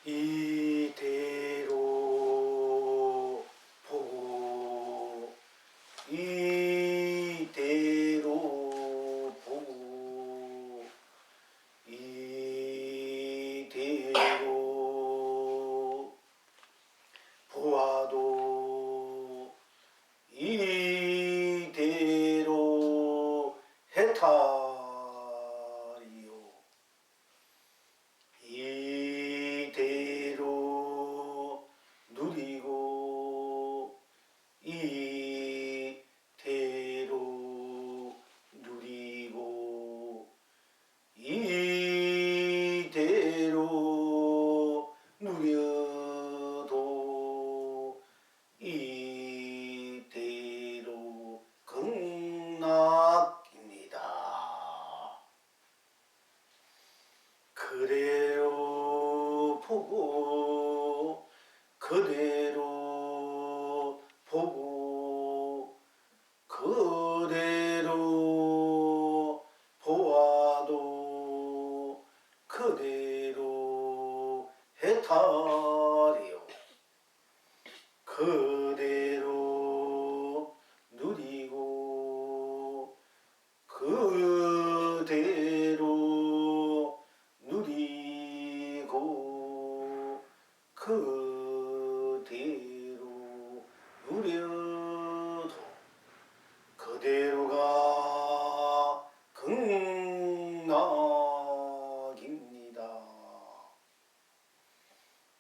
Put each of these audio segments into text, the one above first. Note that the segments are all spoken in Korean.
이대로 보고 이대로 보고 이대로 보아도 이대로 해탈이요 이대로 누리고 이대로 누리고 이대로 누려도 이대로 극락입니다. 그대로 보고 그대로 보고 그대로 보아도 그대로 해탈이요 그대로 누리고 그대로 누리고 그대로 누려도 그대로가 극락입니다.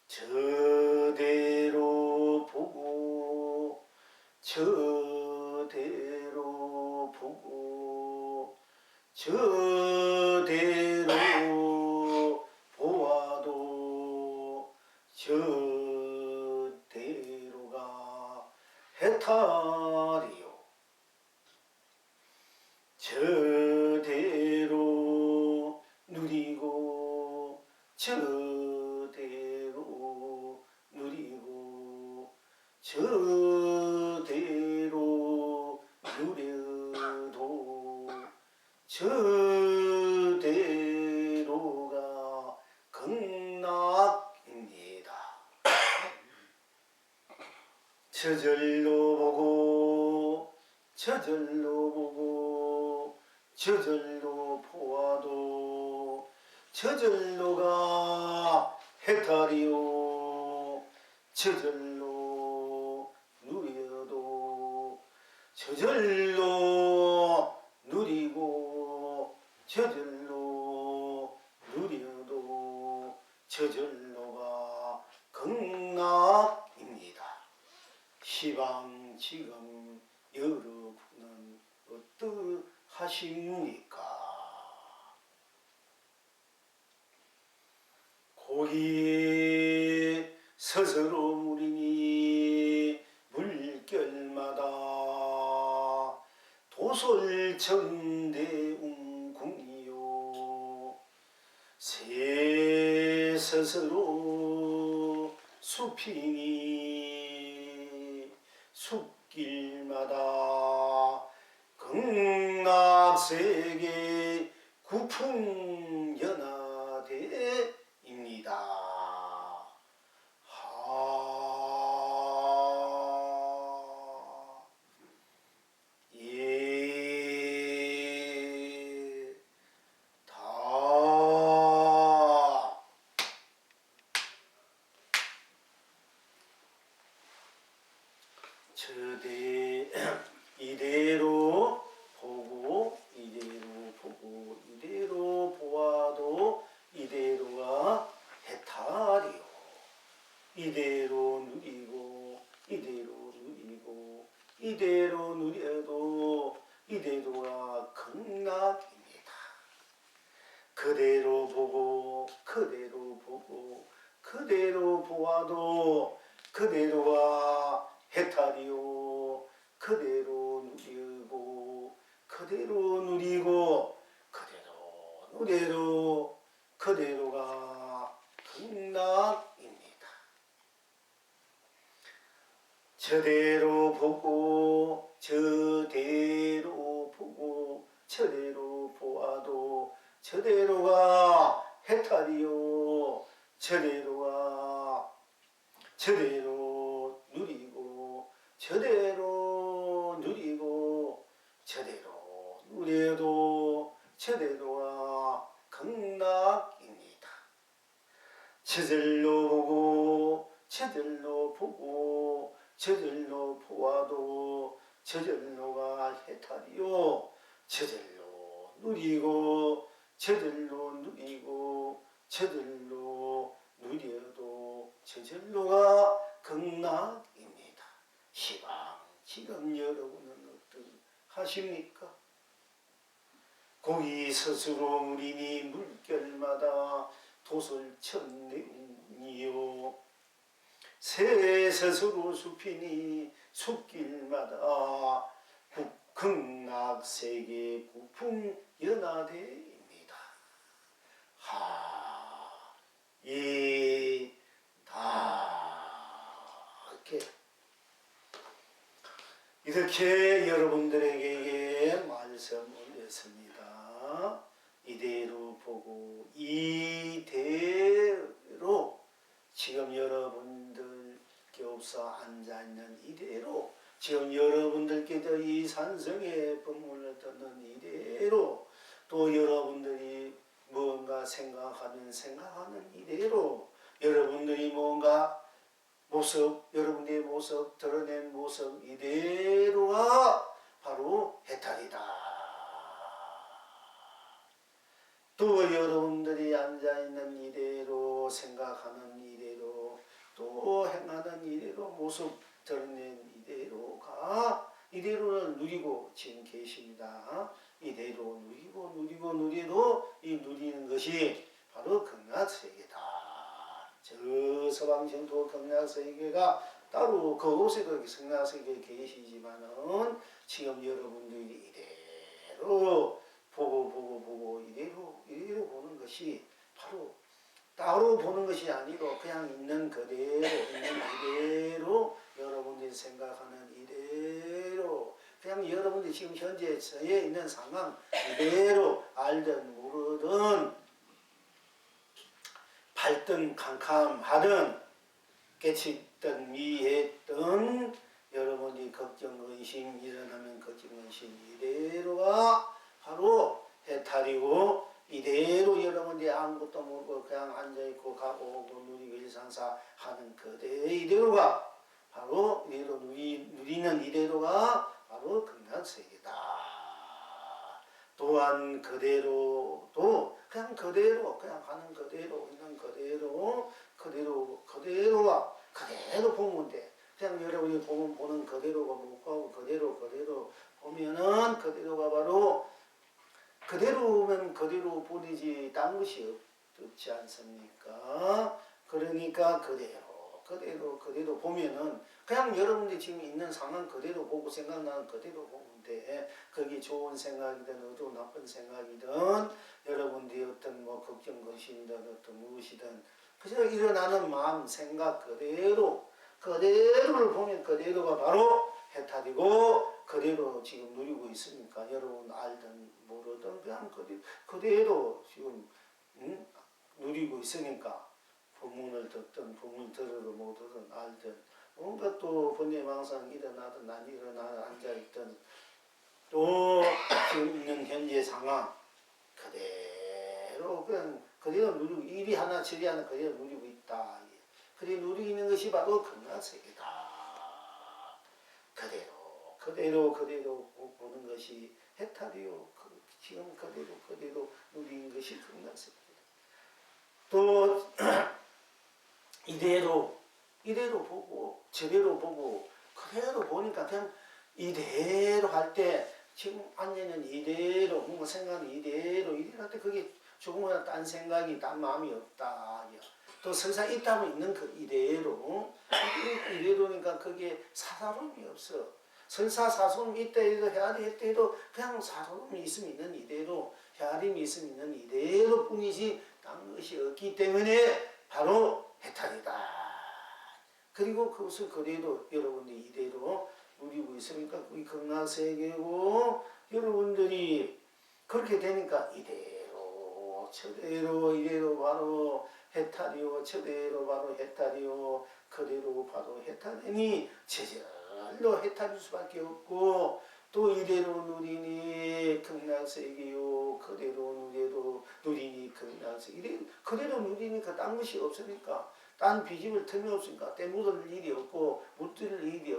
저대로 보고 저대로 보고 저대로 보아도 저대로가 해탈이요 저대로 누리고 저대로 누리고 저대로 누려도 저대로가 극락입니다. 저절로 보고 저절로 보고 저절로 보아도 저절로가 해탈이요 저절로 누려도 저절로 누리고 저절로 누려도 저절로가 극락입니다. 시방 지금 여러분은 어떠하십니까? 고기 스스로 무리니 물결마다 도솔천대웅궁이요 새 스스로 숲이니 숲길마다 극락세계 구풍연화대입니다. 이대로 보고 이대로 보고 이대로 보아도 이대로가 해탈이요 이대로 누리고 이대로 누리고 이대로 누려도 이대로가 극락입니다. 그대로 보고 그대로 보고 그대로 보아도 그대로가 해탈이요 그대로 누리고 그대로 누리고 그대로 누려도 그대로가 극락입니다. 저대로 보고 저대로 보고 저대로 보아도 저대로가 해탈이요 저대로가 저대로 누리고 저대로 누리고 저대로 누려도 저대로가 극락입니다. 저절로 보고 저절로 보고 저절로 보아도 저절로가 해탈이요. 저절로 누리고 저절로 누리고 저절로 누려도 저절로가 극락입니다. 시방 지금 여러분은 어떠하십니까? 고기 스스로 무리니 물결마다 도솔천내운이요. 새 스스로 숲이니 숲길마다 극락세계 부풍연화대입니다. 이렇게 여러분들에게 말씀을 했습니다. 이대로 보고 이대로 지금 여러분들 교사 앉아있는 이대로 지금 여러분들께서 이 산성의 법문을 듣는 이대로 또 여러분들이 뭔가 생각하면 생각하는 이대로 여러분들이 뭔가 모습, 여러분의 모습, 드러낸 모습 이대로가 바로 해탈이다. 또 여러분들이 앉아있는 이대로 생각하는 이대로 또 행하는 이대로 모습 드러낸 이대로가 이대로를 누리고 지금 계십니다. 이대로 누리고 누리고 누리도 이 누리는 것이 바로 극락세계다. 저 서방정토 극락세계가 따로 그곳에도 극락세계에 계시지만은 지금 여러분들이 이대로 보고 이대로 보는 것이 바로 따로 보는 것이 아니고 그냥 있는 그대로 여러분들이 생각하는 이대로 그냥 여러분들이 지금 현재 처해 있는 상황 이대로 알든 모르든 밝든 캄캄하든 깨치든 미했든 여러분이 걱정 근심 일어나면 걱정 근심 이대로가 바로 해탈이고 이대로 여러분들이 아무것도 모르고 그냥 앉아있고 가고 오고 누리고 일상사 하는 그대 이대로가 바로 이대로 누리는 이대로가 바로 극락세계다. 또한 그대로도 그냥 그대로 그냥 하는 그대로 있는 그대로가 그대로 보면 돼. 그냥 여러분이 보는 그대로가 못 가고 그대로 보면은 그대로가 바로 그대로면 그대로 보내지 딴 것이 없지 않습니까? 그러니까 그대로 보면은 그냥 여러분들이 지금 있는 상황 그대로 보고 생각나는 그대로 보면 돼. 그게 좋은 생각이든 어두운 나쁜 생각이든 여러분들이 어떤 뭐 걱정 것이든 어떤 무엇이든 그저 일어나는 마음 생각 그대로를 보면 그대로가 바로 해탈이고 그대로 지금 누리고 있으니까 여러분 알든 모르든 그냥 그대로 지금 누리고 있으니까 법문을 듣든 법문 들어도 못 듣든 알든 뭔가 또 번뇌망상 일어나든 안 일어나 앉아있든 또 지금 있는 현재 상황 그대로 그냥 그대로 누리고 일이 하나 저리 하나 그대로 누리고 있다. 그대로 누리는 것이 바로 극락세계다. 그대로 보는 것이 해탈이요. 지금 그대로 누리는 것이 극락세계다. 또 이대로 보고 저대로 보고 그대로 보니까 그냥 이대로 할 때 지금 앉아있는 이대로 뭔가 생각은 이대로 할 때 그게 조금이나 딴 생각이 딴 마음이 없다. 또 설사 있다면 있는 그 이대로니까 그게 사사로움이 없어. 설사 사소름이 있다 해도 헤아리 했다 해도 그냥 사소름이 있으면 있는 이대로 헤아림이 있으면 있는 이대로 뿐이지 딴 것이 없기 때문에 바로 해탈이다. 그리고 그것을 그대로 여러분들이 이대로 누리고 있으니까 그게 극락세계고 여러분들이 그렇게 되니까 이대로 저대로 바로 해탈이요 저대로 바로 해탈이요 그대로 바로 해탈이니 제절로 해탈일 수밖에 없고 또 이대로 누리니 극락세계요 그대로 누리니 극락세계 이래 그대로 누리니까 딴 것이 없으니까 딴 비집을 틈이 없으니까 때 묻을 일이 없고 묻을 일이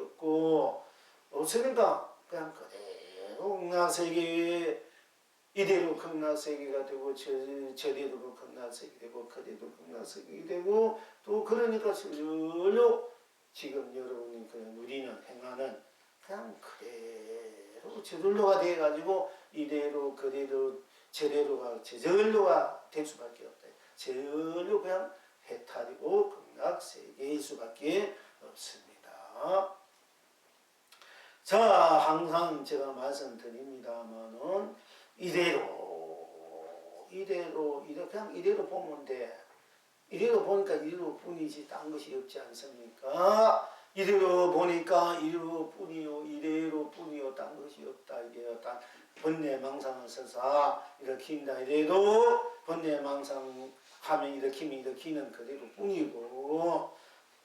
없으니까 그냥 그대로 극락세계에 이대로 극락세계가 되고 저대로 극락세계 되고 그대로 극락세계 되고 또 그러니까 저절로 지금 여러분이 그냥 누리는 행하는 그냥 그대로 저절로가 돼가지고 이대로 그대로 저대로가 저절로가 될 수밖에 없다. 저절로 그냥 해탈이고 극락세계일 수밖에 없습니다. 자, 항상 제가 말씀드립니다만은 이대로 그냥 이대로 보면 돼. 이대로 보니까 이대로 뿐이지 딴 것이 없지 않습니까? 이대로 보니까 이대로 뿐이요 이대로 뿐이요 딴 것이 없다. 이게 딴 번뇌망상을 써서 일으킨다. 이래도 번뇌망상하면 일으키는 그대로 뿐이고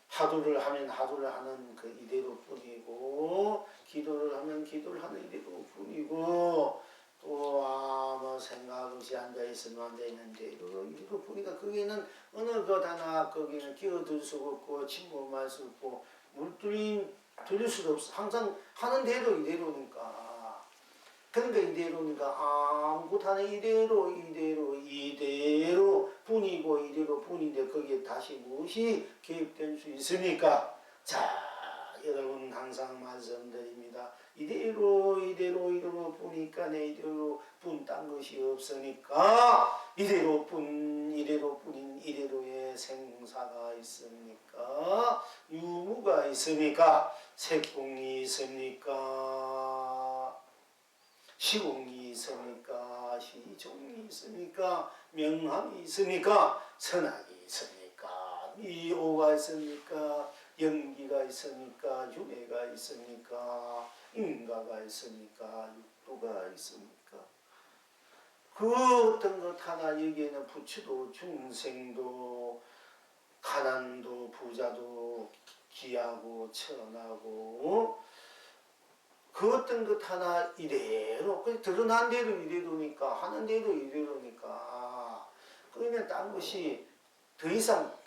하도를 하면 하도를 하는 그 이대로 뿐이고 기도를 하면 기도를 하는 이대로 뿐이고 또 아무 생각 없이 앉아있으면 앉아있는데 이대로 보니까 거기는 어느 것 하나 거기는 끼어들 수가 없고 침범할 수 없고 물들일 수도 없어. 항상 하는 대로 이대로니까 그러니까 이대로니까 아무것도 하나 이대로 뿐이고 이대로 뿐인데 거기에 다시 무엇이 개입될 수 있습니까? 자, 여러분 항상 말씀드립니다. 이대로 뿐이니까 내 이대로 뿐 딴 것이 없으니까 이대로 뿐인 이대로의 생사가 있습니까? 유무가 있습니까? 색공이 있습니까? 시공이 있습니까? 시종이 있습니까? 명함이 있습니까? 선악이 있습니까? 미오가 있습니까? 연기가 있습니까? 유해가 있습니까? 인가가 있습니까? 육도가 있습니까? 그 어떤 것 하나 여기에는 부처도 중생도 가난도 부자도 귀하고 천하고 그 어떤 것 하나 이대로 드러난 대로 이대로니까 하는 대로 이대로니까 그러면 딴 것이 더 이상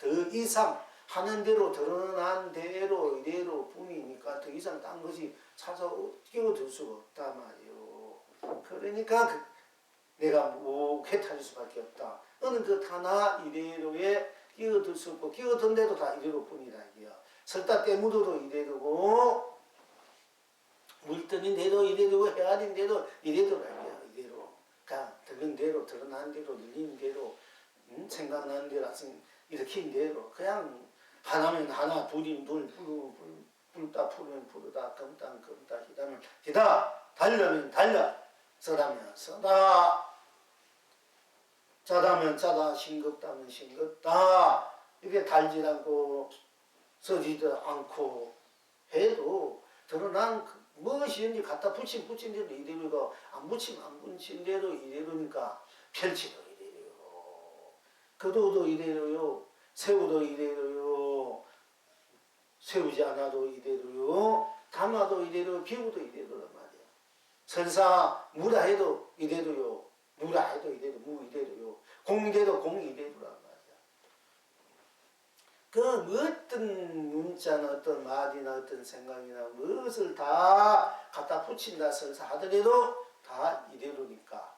하는 대로 드러난 대로 이대로 뿐이니까 더 이상 딴 것이 끼어들 수가 없단 말이요. 그러니까 내가 해탈일 수밖에 없다. 어느 것 하나 이대로에 끼어들 수 없고 끼어든 데도 다 이대로 뿐이다. 설사 때묻어도 이대로고 물뜬인데도 이대로 헤아린데도 이대로라니요. 이대로 그냥 들은 대로 드러난 대로 들리는 대로 생각나는 대로 일으킨 대로 그냥 하나면 하나 둘이면 둘 불다 풀면 부르다 검다 히다면 히다 달려면 달려 써다면 써다 짜다면 짜다 싱겁다면 싱겁다 이렇게 달지 않고 써지도 않고 해도 드러난 무엇이든지 갖다 붙인 대로 이대로고 안 붙이면 안 붙인 대로 이대로니까 펼치도 이대로요. 거두도 이대로요. 세우도 이대로요. 세우지 않아도 이대로요. 담아도 이대로 비우도 이대로란 말이야. 설사 무라 해도 이대로요. 무라 해도 이대로 무 이대로요. 공이대로 공 이대로란 말이야. 그 어떤 문자나 어떤 말이나 어떤 생각이나 무엇을 다 갖다 붙인다 설사 하더라도 다 이대로니까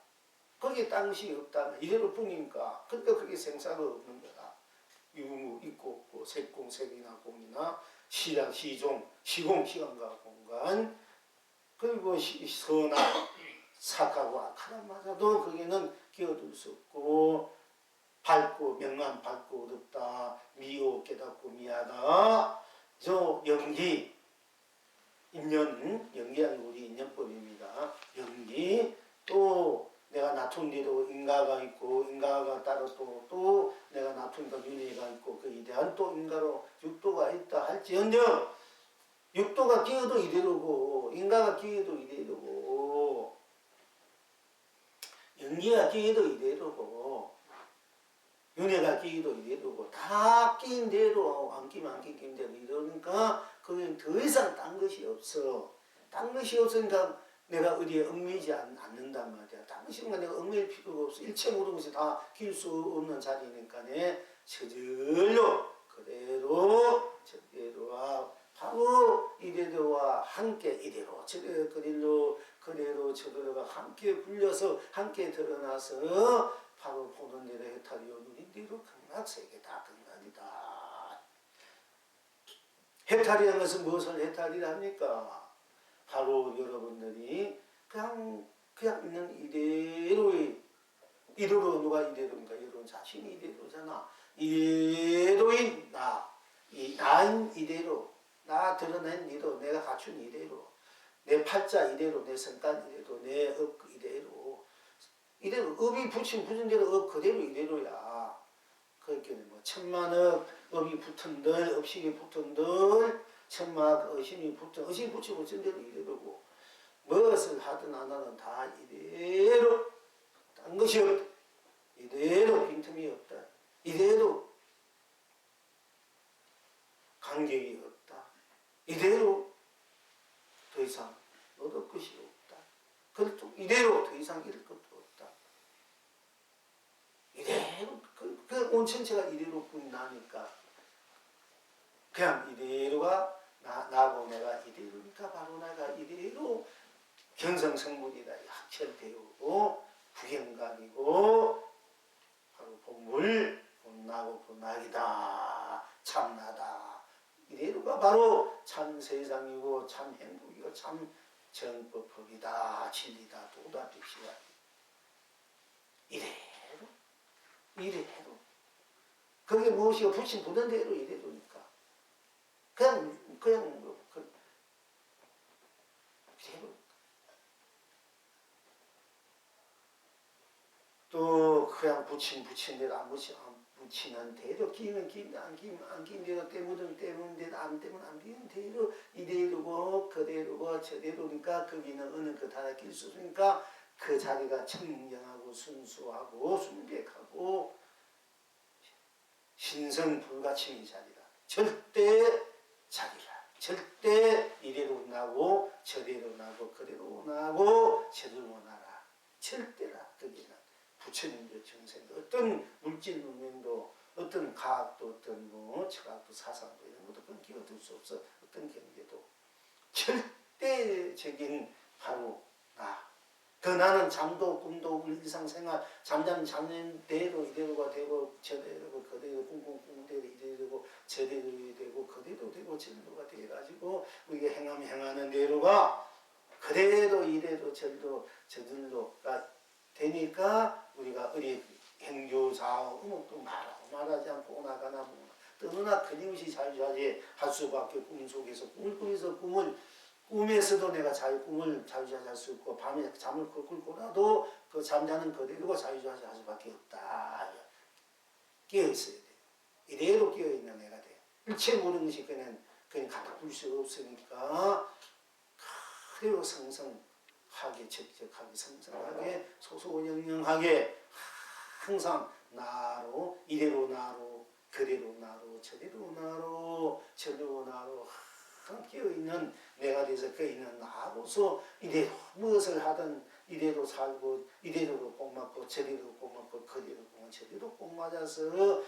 거기에 딴 것이 없다. 이대로 뿐이니까 그러니까 그게 생사가 없는 거다. 유무 있고 없고 색공 색이나 공이나 시랑 시종 시공 시간과 공간 그리고 선악 착하고 악하단 말도 거기는 끼어들 수 없고 밝고 명암 밝고 어둡다 미오 깨닫고 미하다 저 연기 인연 연기하는 우리 인연법입니다. 연기 또 내가 낳은 뒤로 인가가 있고 인가가 따로 또 내가 낳은 거 윤회가 있고 그 이대한 또 인가로 육도가 있다 할지언정 육도가 끼어도 이대로고 인가가 끼어도 이대로고 연기가 끼어도 이대로고 윤회가 끼기도 이대로고 다 끼인 대로 안 끼면 안 끼인 대로 이러니까 거기는 더 이상 딴 것이 없어. 딴 것이 없으니까 내가 어디에 얽매이지 않는단 말이야. 딴 것이 없으니까 내가 얽매일 필요가 없어. 일체 모든 것이 다 낄 수 없는 자리니까 저절로 그대로 저대로와 바로 이대로와 함께 이대로 그대로 저대로가 함께 불려서 함께 드러나서 바로 보는 대로 해탈이요 누린대로 극락세계다 극락이다. 해탈이라는 것은 무엇을 해탈이라 합니까? 바로 여러분들이 그냥 있는 이대로 누가 이대로입니까? 여러분 자신이 이대로잖아. 이대로인 나인 이대로, 나 드러낸 이대로, 내가 갖춘 이대로, 내 팔자 이대로, 내 성깔 이대로, 내 업 이대로, 업이 붙인 대로 업 그대로 이대로야. 그렇게 뭐 천만억 업이 붙은들, 업식이 붙은들, 천막 의심이 붙이고 어쩐 대로 이대로고, 무엇을 하든 안 하든 다 이대로, 딴 것이 없다. 이대로 빈틈이 없다. 이대로 간격이 없다. 이대로 더 이상 얻을 것이 없다. 그것도 이대로 더 이상 잃을 것도 없다. 이대로 온 전체가 이대로 뿐나니까 그냥 이대로가 나고 내가 이대로니까 바로 내가 이대로 견성성물이다. 학철되고 구경각이고 바로 본물 본나고 본낙이다. 참나다. 이대로가 바로 참 세상이고 참 행복이고 참 정법법이다. 진리다. 도다. 빛이다. 이대로 그게 무엇이고 붙인 부는 대로 이대로니까 그냥 이대로 또 그냥 붙인 대로 안 붙이는 대로 끼면 안 끼는 대로 때문은 대로 안 되는 대로 이대로고 그대로고 저대로니까 거기는 어느 것 하나 낄 수 없으니까 그 자리가 청량하고 순수하고 순백하고 신성불가침의 자리라. 절대 자리라. 절대 이대로 나고 저대로 나고 그대로 나고 저대로 나라. 절대라. 거기는 부처님도 정생도 어떤 물질 문명도 어떤 과학도 어떤 철학도 사상도 이런 것도 그건 끼어들 수 없어. 어떤 경계도 절대적인 바로 나. 그 나는 잠도 꿈도 일상생활 잠자는 대로 이대로가 되고 저대로고 그대로 꿈대로 이대로고 저대로 되고 그대로 되고 저대로가 돼가지고 우리가 행하는 대로가 그대로 이대로 저들로가 되니까 우리가 우리 행교사하고 또 말하지 않고 나가나 떠나 끊임없이 자유자재 할 수밖에 꿈속에서 꿈을 꾸면서 꿈에서도 내가 꿈을 자유자재 할 수 있고 밤에 잠을 꿀꿀고라도 그 잠자는 그대로가 자유자재 할 수밖에 없다. 깨어있어야 돼. 이대로 깨어있는 애가 돼. 일체 모든 것이 그냥 갖다 풀 수 없으니까 그대로 성성하게 적적하게 성성하게 소소영영하게 항상 나로 이대로 나로 그대로 나로 저대로 나로 깨어있는 내가 돼서 깨어있는 나로서 이대로 무엇을 하든 이대로 살고 이대로 꼭 맞고 저대로 꼭 맞고 그대로 꼭 맞고 저대로 꼭 맞아서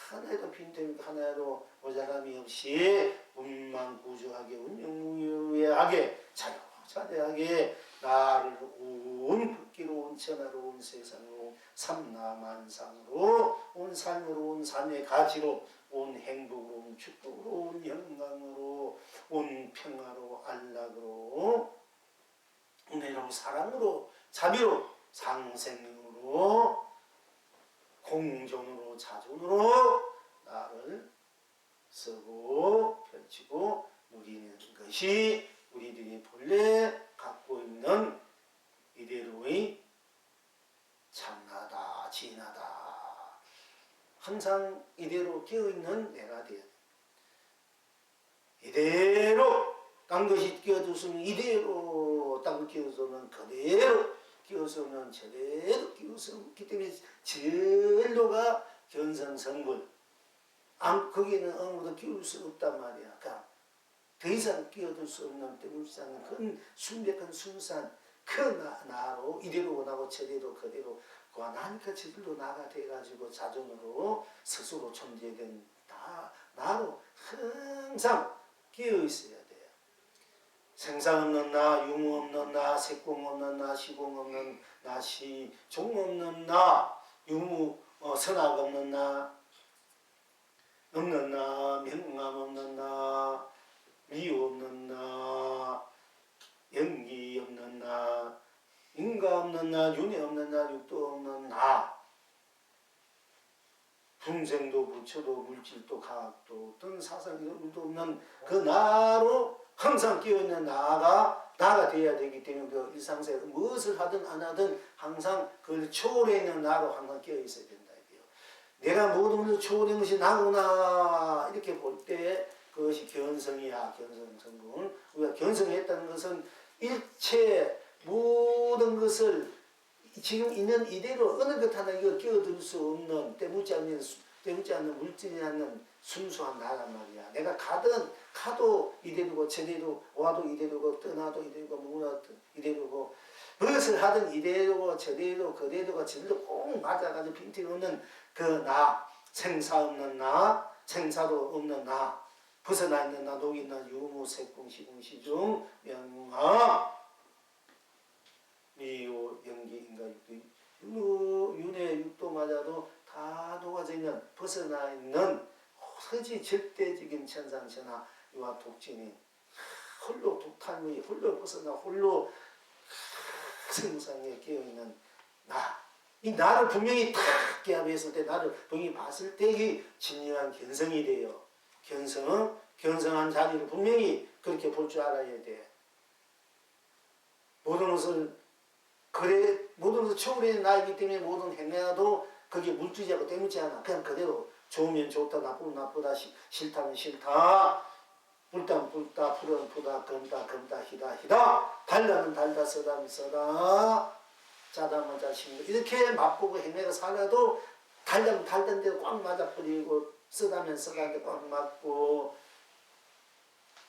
하나도 빈틈 하나로 모자람이 없이 운만구조하게 운영무유하게 자유자재하게 나를 온 극기로 온 천하로 온 세상으로 삼라만상으로 온 삶으로 온 삶의 가치로 온 행복으로 온 축복으로 온 영광으로 온 평화로 안락으로 은혜로 사랑으로 자비로 상생으로 공존으로 자존으로 나를 쓰고 펼치고 누리는 것이 우리들이 본래 갖고 있는 이대로의 참나다 진하다. 항상 이대로 깨어있는 내가 되어야 돼. 이대로 딴 것이 끼어들수는 이대로 딴 것 끼어서는 그대로 끼어서는 저대로 끼어서기 때문에 진로가 견성성불. 거기는 아무도 끼울 수 없단 말이야. 그러니까 더 이상 끼어들 수 없는 때물상은 그 순백한 순수한 그 나로 이대로 원하고 저대로 그대로 하나니까 저들로 나가 돼가지고 자존으로 스스로 존재된 나로 항상 끼어 있어야 돼요. 생사 없는 나, 유무 없는 나, 색공 없는 나, 시공 없는 나, 시종 없는 나, 유무 선악 없는 나, 없는 나, 명암 없는 나, 미유 없는 나, 연기 없는 나, 인가 없는 나, 윤회 없는 나, 육도 없는 나, 분생도 부처도 물질도 과학도 어떤 사상 이런 것도 없는 그 나로 항상 끼어있는 나가 되어야 되기 때문에 그 일상생활 무엇을 하든 안 하든 항상 그걸 초월해 있는 나로 항상 끼어 있어야 된다. 내가 모든 것을 초월한 것이 나구나 이렇게 볼 때 그것이 견성이야. 견성성분. 우리가 견성했다는 것은 일체 모든 것을 지금 있는 이대로 어느 것 하나 이거 끼어들 수 없는 때묻지 않는 물질이 않는 순수한 나란 말이야. 내가 가도 이대로고 저대로 와도 이대로고 떠나도 이대로고 뭐라도 이대로고 무엇을 하든 이대로고 저대로 그대로가 저대로 꼭 맞아가지고 빈틈없는 그 나, 생사 없는 나, 생사도 없는 나, 벗어나 있는 나, 녹이 나, 유무, 색공, 시공, 시중, 명암, 미요, 연기, 인가, 육도, 윤회, 육도 맞아도 다 녹아져 있는, 벗어나 있는 서지 절대적인 천상천하, 이와 독진이 홀로 독탈무이, 홀로 벗어나 홀로 성상에 깨어있는 나. 이 나를 분명히 탁 기합했을 때, 나를 분명히 봤을 때 이 진정한 견성이 돼요. 견성한 자리를 분명히 그렇게 볼 줄 알아야 돼. 모든 것을 초월해 나이기 때문에 모든 행해도 그게 물질이하고 때묻지 않아. 그냥 그대로 좋으면 좋다, 나쁘면 나쁘다, 싫다면 싫다, 불다면 불다, 풀은 푸다, 검다, 희다, 달다면 달다, 쓰다면 쓰다, 짜다면 짜신 거 이렇게 맛보고 행해가 살아도 달다면 달던 데로 꽉 맞아버리고 쓰다면 쓰다는 데 꽉 맞고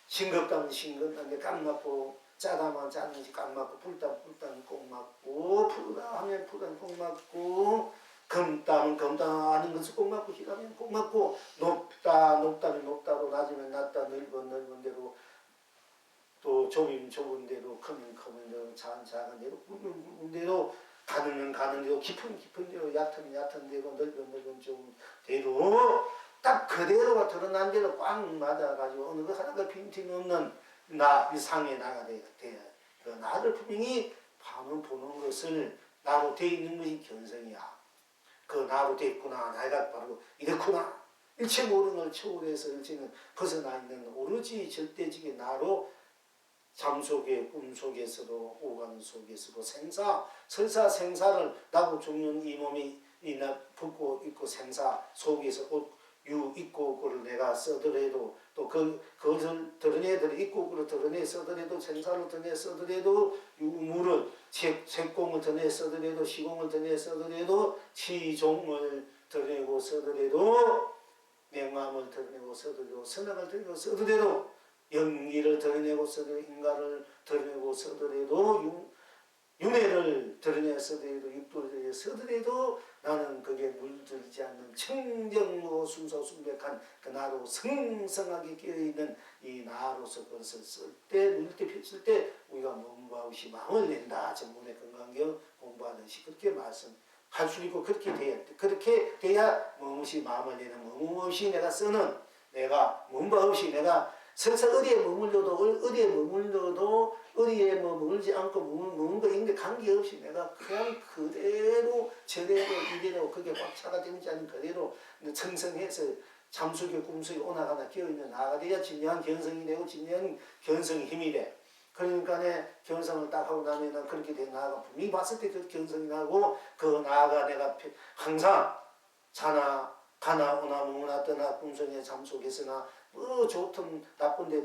싱겁다면 싱겁다는 데 꽉 맞고 짜다면 짜는 데 꽉 맞고 불다면 꼭 맞고 푸다 하면 푸다면 꼭 맞고 검다면 검다는 것을 꼭 맞고 희다면 꼭 맞고 높다면 높다로 낮으면 낮다 넓은 대로 또 좁으면 좁은 대로 크면 대로 작은 대로 굵은 대로 가는 대로 깊은 대로 얕으면 얕은 대로 넓은 좁은 대로 딱 그대로가 드러난 대로 꽉 맞아가지고 어느 것 하나가 빈틈이 없는 이 상의 나가 돼야 그 나를 분명히 보는 것을 나로 되어 있는 것이 견성이야. 그 나로 되어 있구나. 나가 바로 이렇구나. 일체 모든 걸 초월해서 일체는 벗어나 있는 오로지 절대적인 나로 잠 속에 꿈 속에서도 오간 속에서도 설사 생사를 나고 죽는 이 몸이 붙고 있고 생사 속에서 유 있고 그를 내가 써더라도 또 그것을 드러내더라도 있고 그를 드러내 써더라도 생사를 드러내 써더라도 유무를 색공을 드러내 써더라도 시공을 드러내 써더라도 시종을 드러내고 써더라도 명암을 드러내고 써더라도 선악을 드러내고 써더라도 연기를 드러내고 써더라도 인가를 드러내고 써더라도 윤회를 드러내 써더라도 육도를 드러내 써더라도 나는 그게 물들지 않는 청정무 순소순백한 그 나로 성성하게 끼어있는 이 나로서 그것을 쓸 때 눈을 때 펼칠 때 우리가 몸과 없이 마음을 낸다. 전문의 건강경 공부하듯이 그렇게 말씀할 수 있고 그렇게 돼야 몸 없이 마음을 내는 몸 없이 내가 쓰는 내가 몸과 없이 내가 설사 어디에 머물러도 어디에 머물지 않고 머문 거 있는데 관계없이 내가 그냥 그대로 저대로 이대로 그게 꽉 차가 되지 않은 그대로 청성해서 잠속에 꿈속에 오나가나 끼어있는 나가 돼야 진정한 견성이 되고 진정한 견성의 힘이 돼. 그러니까 견성을 딱 하고 나면 그렇게 된 나가 분명히 봤을 때 그 견성이 나고 그 나가 내가 항상 자나 가나 오나 무나 떠나 꿈속에 잠속에서나 좋든 나쁜데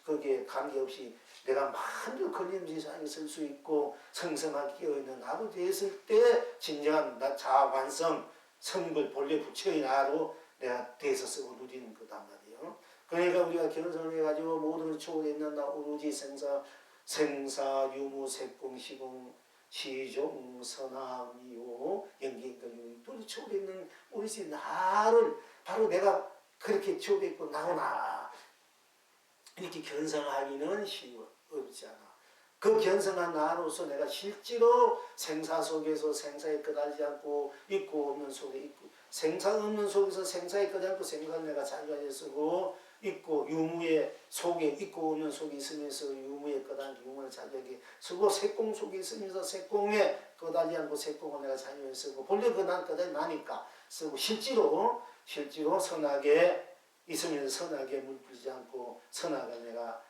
그게 관계없이 내가 마음대로 걸림지 상에 쓸 수 있고 성성하게 끼어있는 나로 되었을 때 진정한 자완성 성불 본래 부처의 나로 내가 대해서 쓰고 누리는 거단 말이에요. 그러니까 우리가 견성을 해가지고 모든 초월에 있는 나 오로지 생사 유무 색공 시공 시종 선악 미호 연기인과 유익 초월에 있는 오로지 나를 바로 내가 그렇게 초월에 있고 나오나 이렇게 견성하기는 어렵지 않아. 그 견성한 나로서 내가 실제로 생사 속에서 생사에 끄달리지 않고 있고 없는 속에 있고 생사 없는 속에서 생사에 끄달리지 않고 생사를 내가 자유하게 쓰고 있고 유무의 속에 있고 없는 속에 있으면서 유무에 끄달리지 유무를 자유하게 쓰고 색공 속에 있으면서 색공에 끄달리지 않고 색공을 내가 자유하게 쓰고 본래 난 끄달리 나니까 쓰고 실제로 선하게 있으면서 선하게 물들지 않고 선하게 내가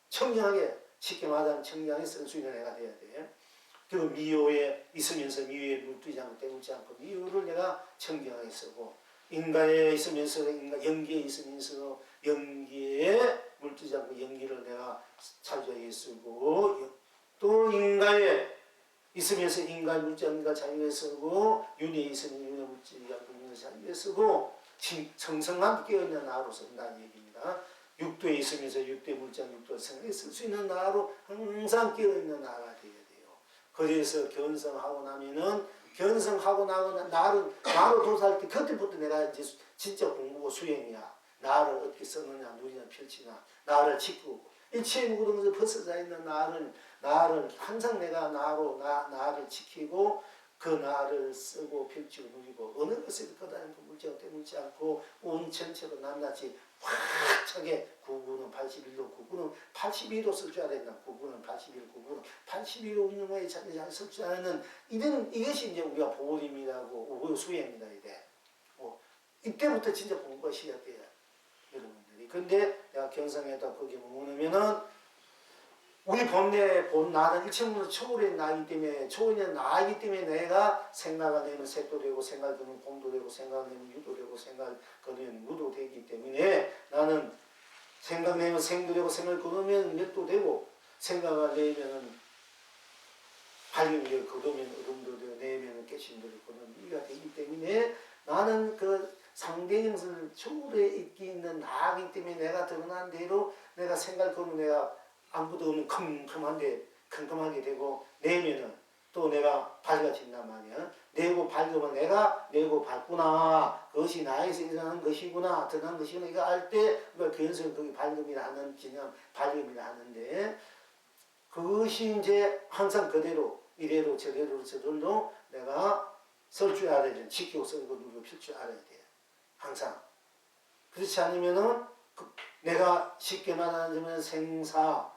청량하게 쉽게 말하면 청량하게 쓸 수 있는 애가 돼야 돼. 그리고 미호에 있으면서 미호에 물들지 않고 때묻지 않고 미호를 내가 청량하게 쓰고 인간에 있으면서 연기에 있으면서 연기에 물들지 않고 연기를 내가 자유하게 쓰고 또 인간에 있으면서 인간 물지 않는 자유에 쓰고 윤회에 있으면 윤회 물지 않고 윤회 자유에 쓰고 정성함 깨어있는 나로 쓴다는 얘기입니다. 육도에 있으면서 육도에 물장 육도를 생각해 쓸 수 있는 나로 항상 깨어있는 나가 되어야 돼요. 그래서 견성하고 나면은 견성하고 나로 도사할 때 그때부터 내가 이제 진짜 공부고 수행이야. 나를 어떻게 썼느냐 누리냐 펼치냐 나를 지키고 일체의 모든 것을 벗어져 있는 나를 항상 내가 나를 지키고 그 나를 쓰고 펼치고 누리고 어느 것을 거다니고 물정 때문지 않고 온 전체로 낱낱이 확 차게 9구는 81도 9구는 82도 쓸 줄 알았나 9구는 81 9구는 82도 없는 거에 잘 쓸 줄 아는 이것이 이제 우리가 보림이라고 수행이다 이래. 이때부터 진짜 공부가 시작돼요 여러분들이. 근데 내가 견성에다 거기 머무르면은 우리 본 나는 일체문으로 초월의 나이기 때문에 초월의 나이기 때문에 내가 생각을 내면 색도 되고 생각을 내면 공도 되고 생각을 내면 유도 되고 생각을 거두면 무도 되기 때문에 나는 생각 내면 생도 되고 생각을 거두면 몇도 되고 생각을 내면 밝음을 거두면 어둠도 되고 내면 깨심도 되고 이가 되기 때문에 나는 그 상대형을 초월에 있는 나이기 때문에 내가 드러난 대로 내가 생각을 거두면 내가 아무것도 없는 컴컴하게 되고 내면은 또 내가 밝아진단 말이야. 내고 밝으면 내가 내고 밝구나. 그것이 나에서 일어나는 것이구나. 드러난 것이구나. 이거 알 때 견성 그게 밝음이라 하는 진영 밝음이라 하는데 그것이 이제 항상 그대로 이대로 저대로 내가 쓸 줄 알아야 돼. 지키고 쓰고 누리고 필 줄 알아야 돼. 항상. 그렇지 않으면은 내가 쉽게 말하자면 생사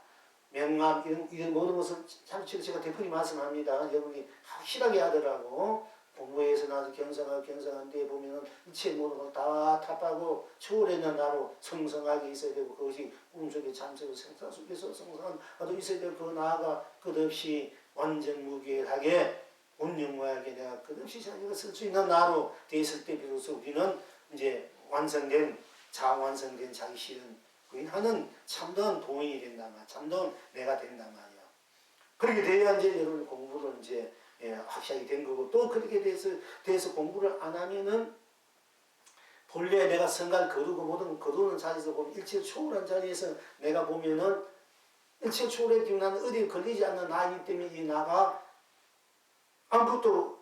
명암 이런 모든 것을 참 제가 대표님 말씀합니다. 여러분이 확실하게 하더라고. 공부에서 나서 견성한데 보면은 이체 모든 걸 다 탑하고 초월했는 나로 성성하게 있어야 되고 그것이 꿈속에 잠세고 생사 속에서 성성한 나도 있어야 되고 그 나아가 끝없이 완전 무결하게 운영무하게 내가 끝없이 자기가 쓸 수 있는 나로 돼 있을 때 비로소 우리는 이제 완성된 자기 실은 하는 참다운 도인이 된단 말이야. 참다운 내가 된단 말이야. 그렇게 돼야 이제 여러분 공부를 이제 확실하게 된 거고 또 그렇게 돼서 공부를 안 하면은 본래 내가 성갈 거두고 모든 거두는 자리에서 보면 일체 초월한 자리에서 내가 보면은 일체 초월에 지금 나는 어디에 걸리지 않는 나이기 때문에 이 나가 아무것도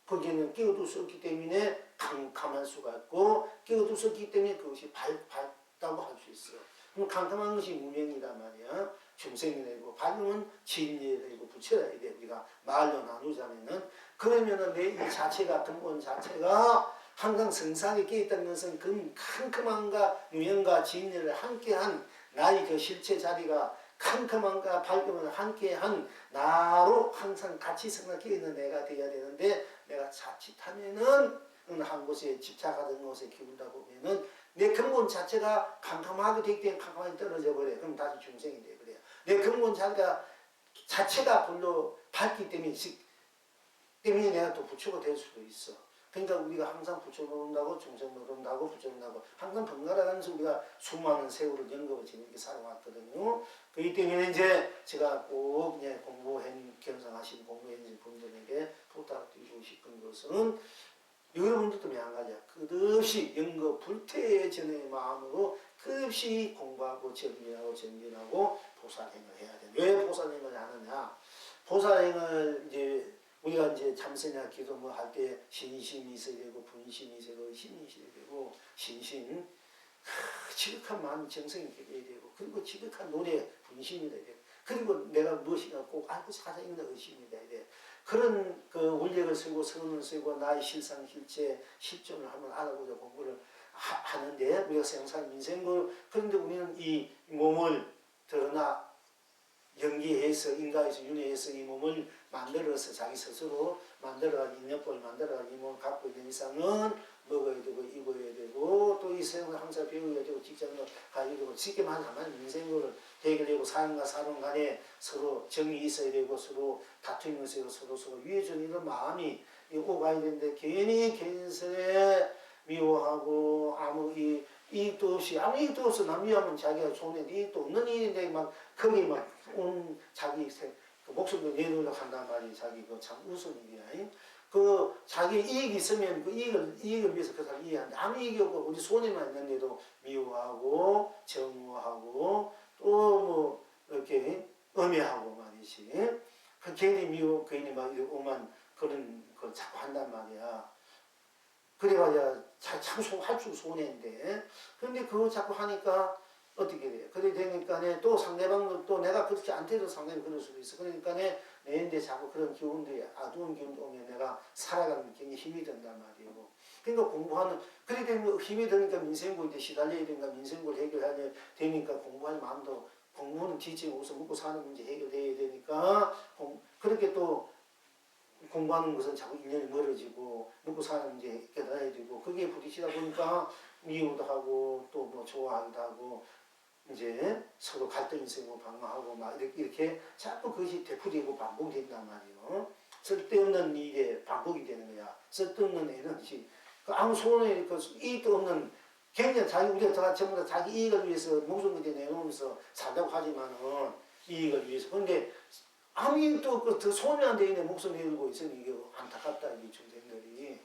거기에는 끼어둘 수 없기 때문에 캄캄할 수가 있고 끼어둘 수 없기 때문에 그것이 밝다고 할 수 있어. 그럼 캄캄한 것이 무명이란 말이야. 중생이 되고 밝으면 진리에 되고 부처가 돼. 우리가 말로 나누자면은 그러면은 내 이 자체가 근본 자체가 항상 성상에 깨있다는 것은 그 캄캄함과 무명과 진리를 함께한 나의 그 실체 자리가 캄캄함과 밝음을 함께한 나로 항상 같이 생각해 있는 내가 되어야 되는데 내가 자칫하면은 한 곳에 집착하던 곳에 기운다 보면은 내 근본 자체가 캄캄하게 되기 때문에 캄캄하게 떨어져 버려. 그럼 다시 중생이 돼 버려. 내 근본 자체가 별로 밝기 때문에 내가 또 부처가 될 수도 있어. 그러니까 우리가 항상 부처 노른다고 중생 노른다고 부처 노른다고 항상 번갈아가면서 우리가 수많은 세월을 연급을 지내게 살아왔거든요. 그렇기 때문에 이제 제가 꼭 공부한 견성하신 공부한 분들에게 부탁드리고 싶은 것은 여러분들도 마찬가지야. 끝없이 영거 불태전의 마음으로 끝없이 공부하고 정진하고 정진하고 보살행을 해야 돼. 왜 보살행을 하느냐? 보살행을 이제 우리가 이제 참선이나 기도 뭐 할 때 신심이 있어야 되고 분심이 있어야 되고 힘이 있어야 되고 신심 지극한 마음 정성이 있어야 되고 그리고 지극한 노래 분심이 돼야 되고 그리고 내가 무엇인가 꼭 알고 살아있는 의심이 돼야 돼. 그런 그 원력을 쓰고 선을 쓰고 나의 실상 실체 실존을 한번 알아보자 공부를 하는데 우리가 생산 민생을 그런데 우리는 이 몸을 드러나 연기해서 인가해서 윤회해서 이 몸을 만들어서 자기 스스로 만들어가지고 인력법을 만들어가지고 이 몸을 갖고 있는 이상은 먹어야 되고 입어야 되고 또 이 세상을 항상 배워야 되고 직장을 가야 되고 쉽게 말하면 인생을 해결되고 사람과 사람 간에 서로 정이 있어야 되고 서로 다툼이 있어야 되고 서로 위해주는 이런 마음이 오가야 되는데 괜히 개인스레 미워하고 아무 이익도 없이 아무 이익도 없어 남 미워하면 자기가 손에 이익도 없는 일인데 막 거기 막 온 자기 그 목숨을 내놓으려고 한단 말이에요. 자기 그 참 우스운 일이야. 그 자기 이익이 있으면 그 이익을 위해서 그 사람 이해하는데 아무 이익이 없고 우리 손에만 있는데도 미워하고 정오하고 또 뭐 이렇게 엄해하고 말이지. 그 괜히 미워 괜히 막 오만 그런 걸 자꾸 한단 말이야. 그래가지고 참 할수 손해인데 그런데 그거 자꾸 하니까 어떻게 돼요? 그래 되니까 또 상대방도 또 내가 그렇지 않대도 상대방이 그럴 수도 있어. 그러니까 내인데 자꾸 그런 기운들이 어두운 기운도 오면 내가 살아가는 굉장히 힘이 든단 말이에요. 그러니까 공부하는 그래 되면 힘이 드니까 민생고에 시달려야 되니까 민생고를 해결해야 되니까 공부할 마음도 공부는 뒤집어 서 먹고 사는 문제 해결돼야 되니까 그렇게 또 공부하는 것은 자꾸 인연이 멀어지고 먹고 사는 문제 깨달아야 되고 그게 부딪히다 보니까 미워도 하고 또 뭐 좋아하기도 하고 이제 서로 갈등이 생기고 방어하고 막 이렇게 자꾸 그것이 되풀이고 반복된단 말이에요. 쓸데없는 일에 반복이 되는 거야. 쓸데없는 에너지. 아무 소원에 이익도 없는 굉장히 자기 우리가 전부 다 자기 이익을 위해서 목숨을 내놓으면서 살자고 하지만은 이익을 위해서. 그런데 아무 이익도 없고 더 손이 안 되는 목숨을 내밀고 있으니 이게 안타깝다 이 중생들이.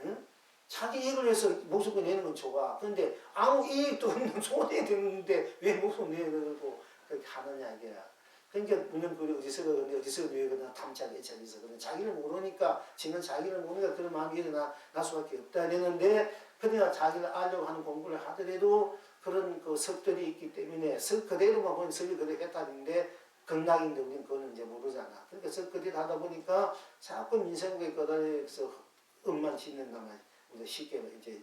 응? 자기 이익을 위해서 목숨을 내는 건 좋아. 그런데 아무 이익도 없는 손해 되는데 왜 목숨을 내밀고 그렇게 하느냐 이게야. 그러니까 물론 그 어디서 왜 그러나 탐착에 차려서 그런 자기를 모르니까 지금 자기를 모르니까 그런 마음이 일어날 수밖에 없다 되는데 그러니까 자기를 알려고 하는 공부를 하더라도 그런 그 석들이 있기 때문에 석 그대로만 보면 석이 그대로 했다는데 극락인데 우리는 그거는 이제 모르잖아. 그러니까 석 그대로 하다 보니까 자꾸 민생국에 꺼다려서 음만 짓는단 말이야. 쉽게 이제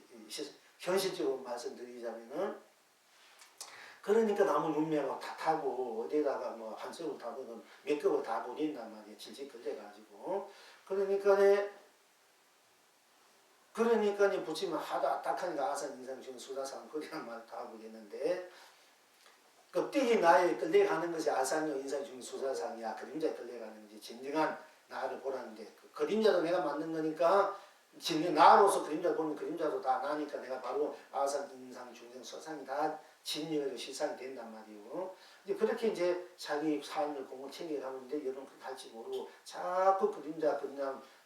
현실적으로 말씀드리자면은 그러니까 나무 눈매가 다 타고 어디다가 뭐 한 석을 타거든 몇 급을 다 버린단 말이야. 질질 끌려가지고 그러니까 붙이면 하다 딱하니까 아산 인상 지금 수다상 그런 말 다 하고 있는데 껍데기 나에 끌려가는 것이 아산요 인상 중 수사상이야. 그림자에 끌려가는 게 진정한 나를 보라는데 그 그림자도 내가 만든 거니까 진정 나로서 그림자를 보면 그림자도 다 나니까 내가 바로 아산 인상 중생 수사상이 다 진리로 실상이 된단 말이에요. 이제 그렇게 이제 자기 삶을 공을 챙겨가는데 여러분 그렇게 할지 모르고 자꾸 그림자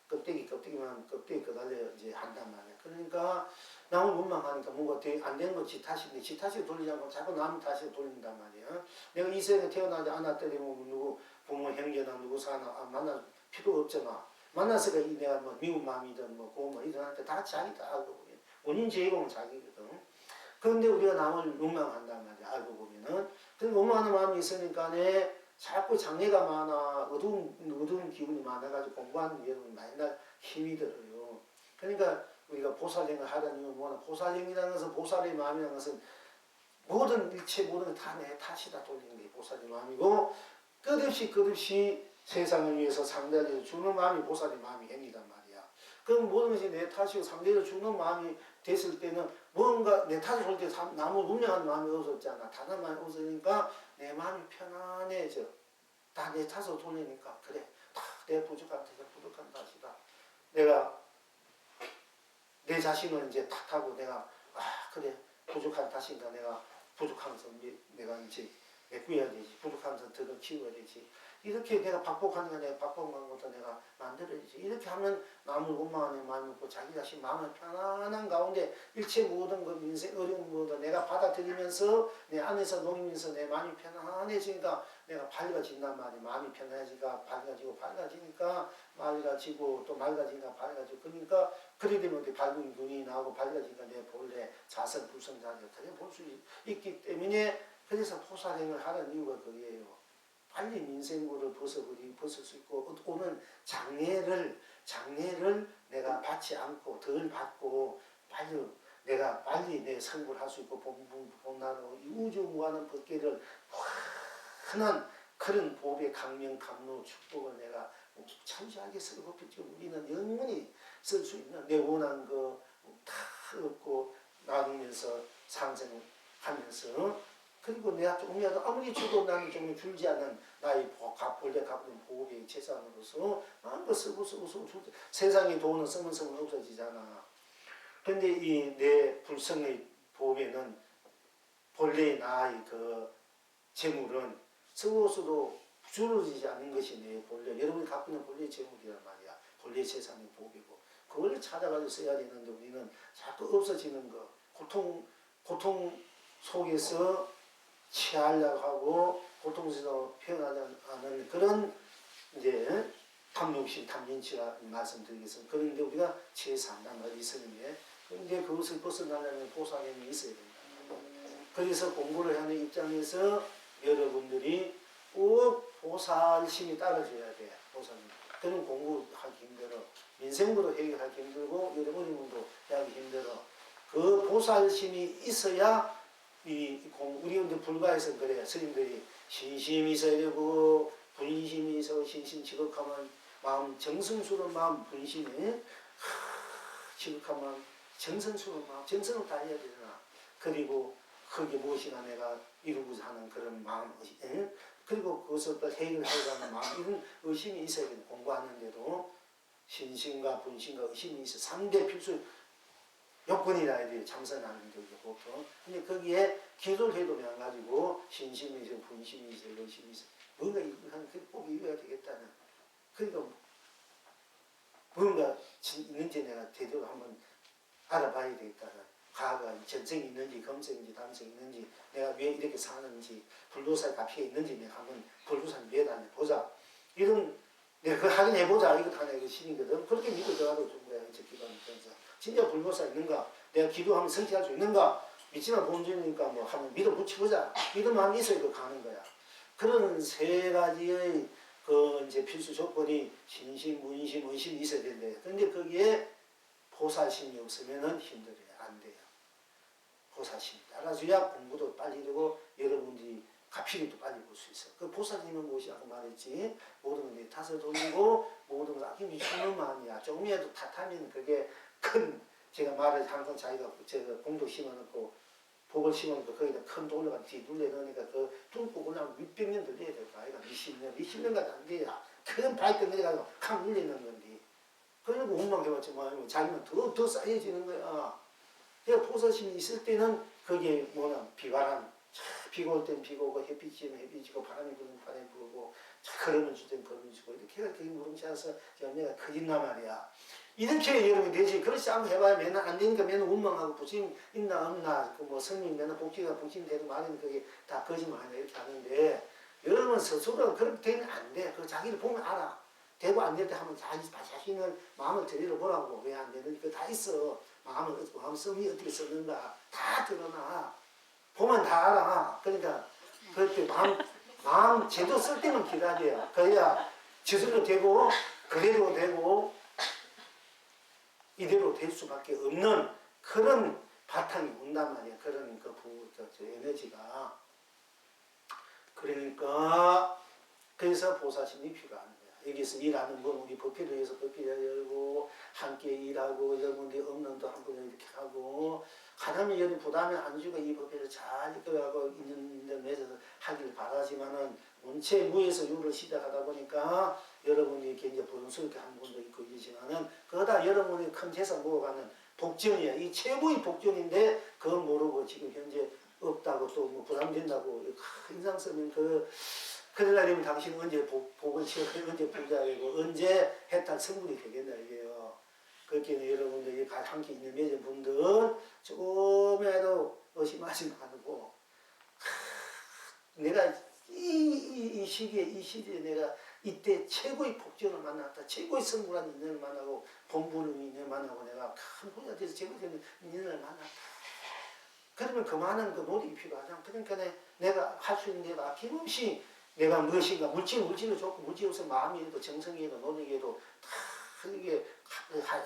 껍데기만 껍데기 끄달려 이제 한단 말이야. 그러니까 남을 원망하니까 뭔가 안 되는 건 지 탓인데 지 탓이 돌리지 않고 자꾸 남 탓이 돌린단 말이야. 내가 이 세상에 태어나지 않았더니 뭐 누구 부모 형제나 누구 사나 만날 필요 없잖아. 만났으니까 내가 뭐 미운 마음이든 뭐 고운 마음 이든 다 자기다 알고 보면 원인 제공은 자기거든. 그런데 우리가 남을 원망한단 말이야. 알고 보면은. 그래서 원망하는 마음이 있으니까 자꾸 장애가 많아 어두운 기운이 많아가지고 공부하는 여러분 맨날 힘이 들어요. 그러니까 우리가 보살행을 하라는 이유는 뭐냐. 보살행이라는 것은 보살의 마음이라는 것은 모든 일체 모든 다 내 탓이다 돌리는 게 보살의 마음이고 끝없이 세상을 위해서 상대를 주는 마음이 보살의 마음이 행위단 말이야. 그럼 모든 것이 내 탓이고 상대를 주는 마음이 됐을 때는 뭔가 내 탓을 볼 때 남을 운명하는 마음이 없었잖아. 다른 마음이 없으니까 내 마음이 편안해져. 다 내 탓으로 돌리니까 그래. 다 내 부족한 탓이다. 내가 내 자신을 이제 탓하고 내가 그래 부족한 탓인가 내가 부족하면서 내가 이제 메꾸어야 되지. 부족하면서 더 키워야 되지. 이렇게 내가 박복하니까 내가 박복한 것도 내가 만들어야지. 이렇게 하면 남을 원망하는 마음이 없고 자기 자신 마음을 편안한 가운데 일체 모든 그 민생 어려운 모든 내가 받아들이면서 내 안에서 녹이면서 내 마음이 편안해지니까 내가 밝아진단 말이야. 마음이 편안해지니까 밝아지니까 맑아지고 또 맑아지니까 밝아지고 그러니까 그리 되면 밝은 눈이 나오고 밝아지니까 내 본래 자선 불성자를 그래 볼 수 있기 때문에 그래서 포사행을 하는 이유가 그거예요. 빨리 민생구를 벗을 수 있고 오는 장애를 내가 받지 않고 덜 받고 내가 빨리 내 성불을 할 수 있고 본나로 우주무한한 법계를 환한 그런 보배 강명 감로 축복을 내가 참시하게 쓰고 우리는 영원히 쓸 수 있는 내 원한 거 다 얻고 나누면서 상생하면서 그리고 내가 조금이라도 아무리 줘도 나는 좀 줄지 않는 나의 본래 갚은 보호의 재산으로서 마음껏 쓰고 세상의 돈은 쓰면 없어지잖아. 근데 이 내 불성의 보배는 본래 나의 그 재물은 쓰고서도 줄어지지 않는 것이 내 본래 여러분이 갖고 있는 본래 재물이란 말이야. 본래 재산의 보배고 그걸 찾아가지고 써야 되는데 우리는 자꾸 없어지는 거 고통 속에서 취하려고 하고 고통스러워 표현하지 않은 그런 이제 탐욕심, 탐진치가 말씀드리겠습니다. 그런데 우리가 취해산단 말이 있었는데 그런데 그것을 벗어나려면 보살님이 있어야 된다. 그래서 공부를 하는 입장에서 여러분들이 꼭 보살심이 따라줘야 돼. 보살님. 그런 공부하기 힘들어. 민생부도 해결하기 힘들고 여러분 분도 하기 힘들어. 그 보살심이 있어야 우리 이제 불가에서 그래요. 스님들이 신심이 있어야 되고 분심이 있어 신심 지극하면 마음 정성스러운 마음 분심이 지극하면 정성스러운 마음 정성을 다해야 되잖아. 그리고 그게 무엇이나 내가 이루고자 하는 그런 마음 그리고 그것을 또 해결하려는 마음 이런 의심이 있어야 돼요. 공부하는데도 신심과 분심과 의심이 있어 3대 필수 요건이라 해야 돼요. 참선하는 데 보통. 근데 거기에 기도를 해도 매가지고 신심이 있어, 분심이 있어, 의심이 있어. 뭔가 꼭 이루어야 되겠다는. 그러니까 뭔가 있는지 내가 제대로 한번 알아봐야 되겠다는. 과거가 전생이 있는지, 검생인지, 담생이 있는지, 내가 왜 이렇게 사는지, 불도사의 값이 있는지 내가 한번 불도사를 매달려 보자. 이런 내가 그거 확인해보자. 이거 다 내가 신이거든. 그렇게 믿고 들어가도 좀 거야. 이제 기도하면서. 진짜 불보사 있는가? 내가 기도하면 성취할 수 있는가? 믿지만 본전이니까 뭐 한번 믿어 붙여보자. 이런 마음이 있어야 그 가는 거야. 그런 세 가지의 그 이제 필수 조건이 신심, 문심, 의심이 있어야 된대요. 근데 거기에 보살심이 없으면은 힘들어요. 안 돼요. 보살심이 따라줘야 공부도 빨리 되고 여러분들이 가피리도 빨리 볼 수 있어. 그 보살님은 무엇이라고 말했지? 모든 걸 내 탓을 돌리고 모든 걸 아끼면 주는 마음이야. 조금이라도 탓하면 그게 큰 제가 말을 항상 자기가 제가 공도 심어놓고 복을 심어놓고 거기다 큰 돌려가 뒤 눌러 넣으니까 그 뚫고 올라오면 몇백 년 들려야 될 거 아이가 20년까지 안 돼야 큰 바위덩어리 가지고 칵 눌려 넣는 건데 그리고 원망해봤지 뭐 자기는 더 쌓여지는 거야. 그러니까 보살심이 있을 때는 그게 뭐냐 비바람 비가 올 땐 비가 오고 햇빛이 지면 햇빛이고 바람이 불면 바람이 불고 걸으면 주된 걸으면 주고 이렇게 해서 그게 무릉차서 열매가 커진단 말이야. 이렇게 여러분이 되지. 그렇지 않고 해봐야 맨날 안 되니까 맨날 원망하고 부심 있나 없나 그 뭐 성민 맨날 복지가 부심되도 말이는 그게 다 거짓말이야 이렇게 하는데 여러분 스스로 그렇게 되면 안 돼. 그 자기를 보면 알아. 되고 안 될 때 하면 자신을 마음을 들여 보라고. 왜 안 되는지 그거 다 있어. 마음 성이 어떻게 썼는가 다 드러나. 보면 다 알아. 그러니까 그때 마음 제대로 쓸 때만 기다려요. 그래야 저절로 되고 그대로 되고 이대로 될 수밖에 없는 그런 바탕이 온단 말이야. 그런 저 에너지가. 그러니까 그래서 보살심이 필요한 거야. 여기서 일하는 건 우리 법회를 위해서 법회를 열고 함께 일하고 여러분들이 없는 도 한 번 이렇게 하고 하나님 여러분 부담이 안 주고 이 법회를 잘 이끌어가고 있는 데 맺어서 하길 바라지만은 원체 무에서 유를 시작하다 보니까 여러분이 굉장히 부담스럽게 한 분도 있고 이러지만은 그거다 여러분이 큰 재산 모아가는 복전이야. 이 최고의 복전인데 그건 모르고 지금 현재 없다고 또 뭐 부담된다고 인상 쓰면 그럴 날이면 당신 언제 복을 치고 언제 부자 되고 언제 해탈 성불이 되겠나 이게요. 그렇게 여러분들 함께 있는 매진 분들 조금이라도 의심하지 말고 내가 이 시기에 이 시대에 내가 이때 최고의 복전을 만났다. 최고의 성불한 인연을 만나고 본부를 인연을 만나고 내가 큰 부자 돼서 제거되는 인연을 만났다. 그러면 그만한 그 노력이 필요하잖아. 그러니까 내가 할 수 있는 게 아낌없이 내가 무엇인가 물질은 좋고 물질 없으면 마음이라도 정성이라도 노력이라도 다 이게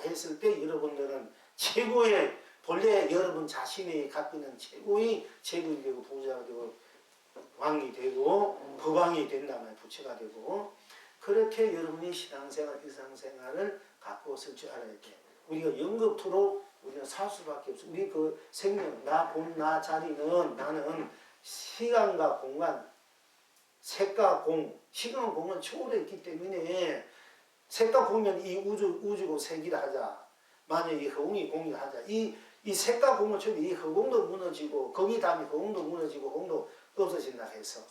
했을 때 여러분들은 최고의 본래 여러분 자신이 갖고 있는 최고의 재물이 되고 부자가 되고 왕이 되고 법왕이 된다면 부처가 되고 그렇게 여러분이 신앙생활 일상생활을 갖고 있을 줄 알아야 돼. 우리가 영겁토록 우리는 살 수밖에 없어. 우리 그 생명 나 자리는 나는 시간과 공간 색과 공 시간과 공간 초월했기 때문에 색과 공이면 이 우주고 색이라 하자. 만약에 이 허공이 공이라 하자. 이 색과 공을 초월해 이 허공도 무너지고 거기 다음에 허공도 무너지고 공도 없어진다 해서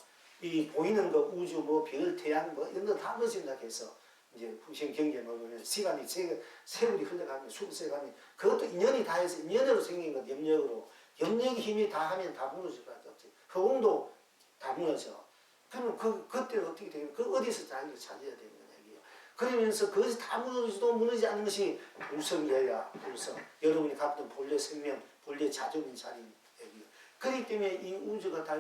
이 보이는 거 우주 뭐 별 태양 뭐 이런 거 다 없어진다 해서 이제 후신 경제 먹으면 시간이 세월이 흘러가면 수세가면 그것도 인연이 다 해서 인연으로 생긴 것 염력으로 염력의 힘이 다 하면 다 무너질 수밖에 없지. 허공도 다 무너져. 그러면 그때는 어떻게 되겠냐? 그 어디서 자기를 찾아야 되는 얘기예요. 그러면서 그것이 다 무너지도 무너지지 않는 것이 불성이어야 불성. 여러분이 갖던 본래 생명, 본래 자존인 자리인 얘기예요. 그렇기 때문에 이 우주가 다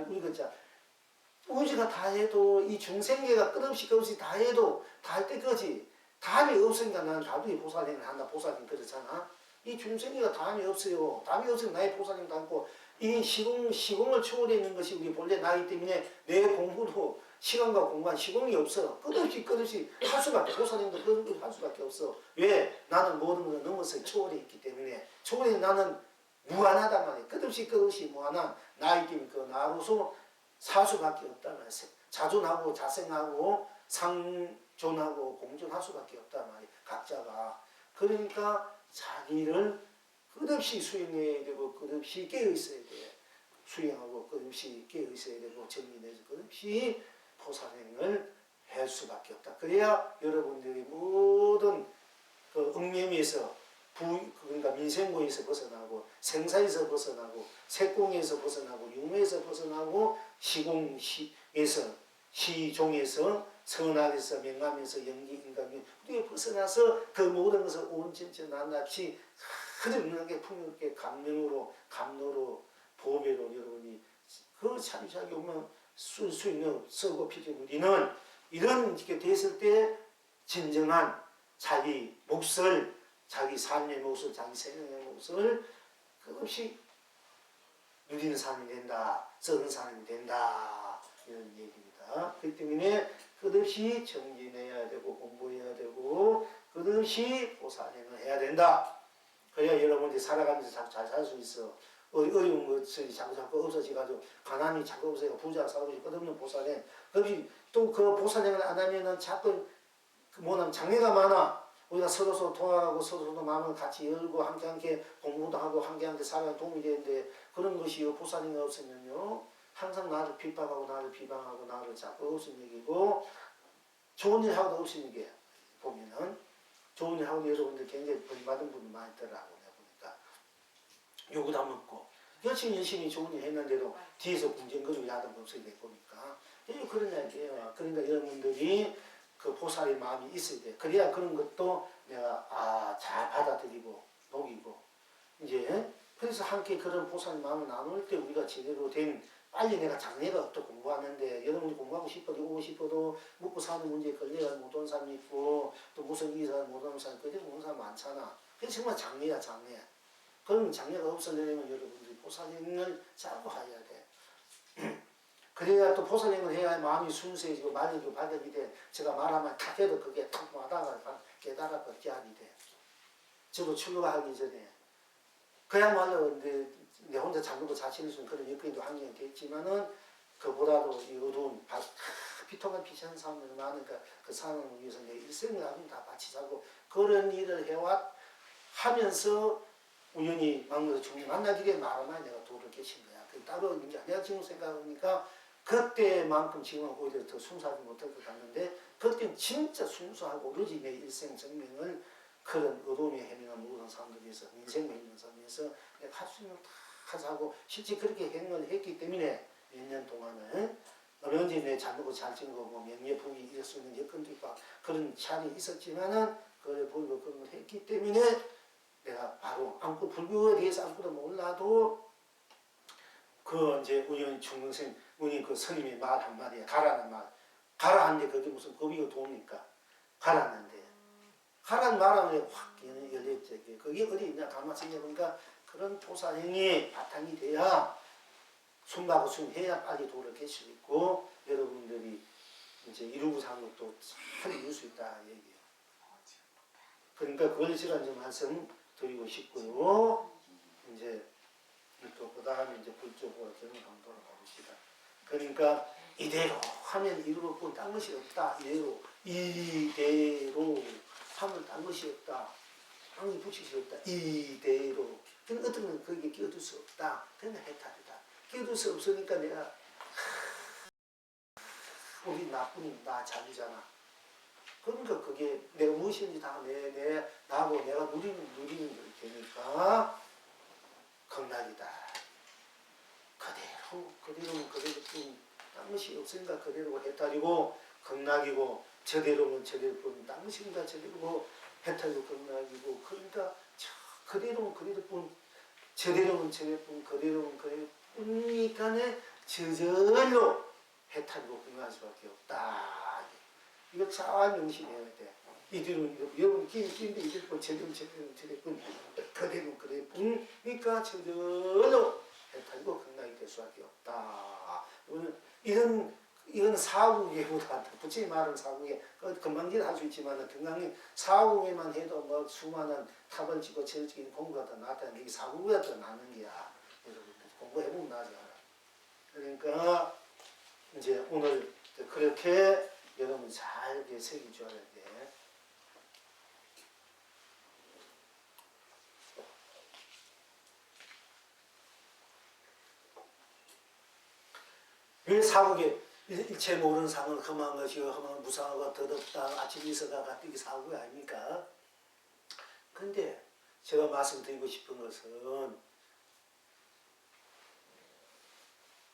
우주가 다 해도 이 중생계가 끝없이 다 해도 다 할 때까지 답이 없으니까 나는 다분히 보살행을 한다. 보살행 그렇잖아. 이 중생계가 답이 없어요. 답이 없으면 나의 보살행도 않고 이 시공을 초월해 있는 것이 우리 본래 나이기 때문에 내 공부도 시간과 공간 시공이 없어. 끝없이 할 수밖에 보살행도 끝없이 할 수밖에 없어. 왜? 나는 모든 것을 넘어서 초월해 있기 때문에 초월해 나는 무한하단 말이야. 끝없이 무한한 나이기 때문에 그 나로서 살 수밖에 없단 말이야. 자존하고 자생하고 상존하고 공존할 수밖에 없단 말이야. 각자가. 그러니까 자기를 끝없이 수행해야 되고 끝없이 깨어 있어야 돼. 수행하고 끝없이 깨어 있어야 되고 정리내서 끝없이 보살행을 할 수밖에 없다. 그래야 여러분들이 모든 그 얽매미에서 그러니까 민생고에서 벗어나고 생사에서 벗어나고 색공에서 벗어나고 육매에서 벗어나고 시공에서 시종에서 선악에서 명암에서 연기 인간이 우리가 벗어나서 그 모든 것을 온전히 낱낱이 흐름하게 풍요롭게 감로로 보배로 여러분이 그 차리차리 오면 쓸 수 있는 쓰고 필요 우리는 이런 게 됐을 때 진정한 자기 몫을 자기 삶의 몫을 자기 생명의 몫을 끝없이 누리는 사람이 된다. 쓰는 사람이 된다. 이런 얘기입니다. 그렇기 때문에 끝없이 정진해야 되고 공부해야 되고 끝없이 보살행을 해야 된다. 그래야 여러분들이 살아가면서 잘 살 수 있어. 어려운 것이 자꾸 없어지가지고 가난이 자꾸 없어지고 부자가 살고 끝없는 보살행. 그것이 또 그 보살행을 안 하면은 자꾸 뭐냐면 장애가 많아. 우리가 서로 통하고 서로 마음을 같이 열고 함께 공부도 하고 함께 살아가는 도움이 되는데 그런 것이 보살행이 없으면요 항상 나를 핍박하고 나를 비방하고 나를 자꾸 없은 얘기고 좋은 일 하고도 없는 게 보면은 좋은 일 하고 여러분들 굉장히 벌받은 분이 많이 있더라고 내가 보니까 요거 다 먹고 열심히 좋은 일 했는데도 뒤에서 궁정거리고 야단 없어야 돼 보니까 그런 얘기예요. 그러니까 여러분들이 그 보살의 마음이 있어야 돼. 그래야 그런 것도 내가 잘 받아들이고 녹이고 이제 그래서 함께 그런 보살의 마음을 나눌 때 우리가 제대로 된 빨리 내가 장래가 또 공부하는데 여러분이 공부하고 싶어도 오고 싶어도 먹고 사는 문제에 걸려가 못 온 사람이 있고 또 무슨 이사 못 오는 사람이 그대로 못 오는 사람 많잖아. 그게 정말 장래야 장래. 그러면 장래가 없으려면 여러분들이 보살행을 자꾸 해야 돼. 그래야 또 보살행을 해야 마음이 순수해지고 말리고 발견이 돼. 제가 말하면 탁 해도 그게 탁 와다가 깨달아 벗기하게 돼. 저도 출가하기 전에 그야말로 내 혼자 잠그고 자신을 준 그런 여건도 환경이 됐지만은 그보다도 이 어두운 피통한 피치한 사람들이 많으니까 그 사람을 위해서 내 일생을 다 바치자고 그런 일을 하면서 우연히 만나서 주님 만나기에 말하면 내가 도를 깨친 거야. 그 따로 이제 내가 지금 생각하니까 그때만큼 지금은 오히려 더 순수하지 못할 것 같는데 그때는 진짜 순수하고 오로지 내 일생 생명을 그런 어둠에 헤매는 모든 사람들에서 인생에 있는 사람에서 내가 할 수 있는 거 다 하자고 실제 그렇게 행을 했기 때문에 몇 년 동안은 언제 내 잘못고 잘 찍은 거고 명예부이 이럴 수 있는 여건도 있고 그런 차이 있었지만은 그걸 보이고 그런 걸 했기 때문에 내가 바로 아무것도 불교에 대해서 아무것도 몰라도 그 이제 우연 중등생 우연 그 스님의 말 한마디에 가라는 말 가라 하는데 그게 무슨 법이고 도입니까? 가라는데 가라는 말하면 확 열렸죠. 그게 어디 있냐 가만 생각해보니까 그런 보살행이 바탕이 돼야 숨하고 숨해야 빨리 도를 깰 수 있고 여러분들이 이제 이루고 사는 것도 잘 이룰 수 있다 얘기예요. 그러니까 그걸 제가 이제 말씀 드리고 싶고요. 이제 또 그 다음에 이제 불쪽으로 경을 한번 돌아가 봅시다. 그러니까 이대로 하면 이루고 본 딴 것이 없다. 이대로 하면 딴 것이 없다. 땅이 붙일 수 없다. 이대로. 근데 어떤 건 거기에 끼어들 수 없다. 그냥 해탈이다. 끼어들 수 없으니까 내가 우리 나뿐인 나 자기잖아. 그러니까 그게 내가 무엇인지 다 나하고 내가 누리는 게 되니까 극락이다. 그대로뿐 딴 것이 없으니까 그대로가 해탈이고 극락이고 저대로면 저대로뿐 딴 것이니까 저대로고 해탈이고 극락이고 그러니까 그대로면 그대로뿐 저대로면 저대로뿐 그대로면 그대로뿐이니까는 저절로 해탈이고 극락할 수밖에 없다. 이거 잘 명심해야 돼. 이대로 여러분 긴데 이대로 저대로뿐 그대로뿐이니까 저절로 해탈이고 극락이 될 수밖에 없다. 이건 사후계보다 부처님 말은 사후계 금방질 할 수 있지만 건강히 사후계만 해도 뭐 수많은 탑을 짓고 철을 짓고 공부가 더 낫다. 이게 사후계가 더 낫는 게야. 여러분 공부해보면 나지 않아. 그러니까 이제 오늘 그렇게 여러분 잘 새겨줘야 돼. 왜 사후계 일체 모르는 상을 험한 것이요 험한 무상하고 더덥다 아침 이서가 같은 게 사후계 아닙니까? 근데 제가 말씀드리고 싶은 것은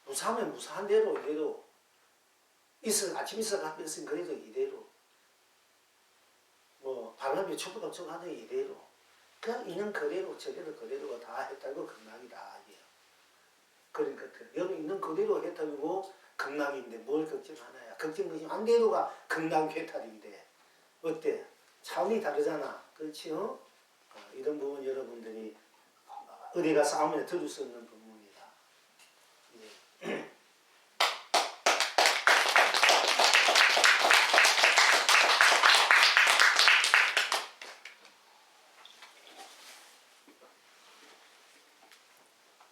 무사하면 무사한 대로 이대로 아침 이서 같은 것은 그래도 이대로 뭐 바람이 촉박촉 하는 이대로 그냥 있는 그대로 저대로 그대로가 다 했다고 극락이다. 그러니까 여기 있는 그대로 해탈이고 극락인데 뭘 걱정하나야. 걱정하지 안 돼도가 극락 해탈인데 어때? 차원이 다르잖아. 그렇지? 이런 부분 여러분들이 어디가 싸움에 들을 수 없는 부분이다. 예.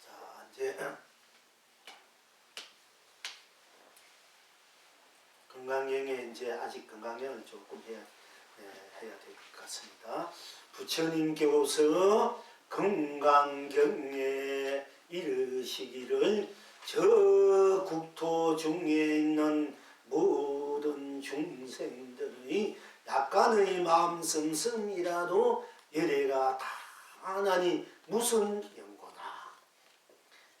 자 이제 건강경에 이제 아직 건강경을 조금 해야 될 것 같습니다. 부처님께서 건강경에 이르시기를 저 국토 중에 있는 모든 중생들의 약간의 마음 씀씀이라도 열애가 다 나니 무슨 연고나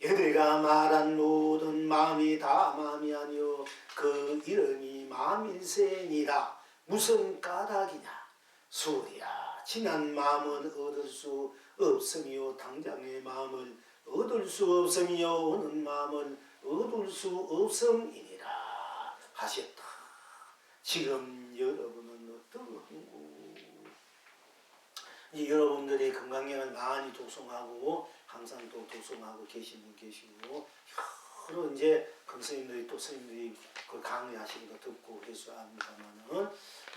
열애가 말한 모든 마음이 다 마음이 아니오 그 이름이 마음일세니라 무슨 까닭이냐 수리야 진한 마음은 얻을 수 없으며 당장의 마음을 얻을 수 없으며 오는 마음을 얻을 수 없음이니라 하셨다. 지금 여러분은 어떠한고? 여러분들이 건강경을 많이 독송하고 항상 또 독송하고 계신 분 계시고 여러 이제 선생님들이 또 스님들이 그 강의하시는 거 듣고 그래서 합니다만은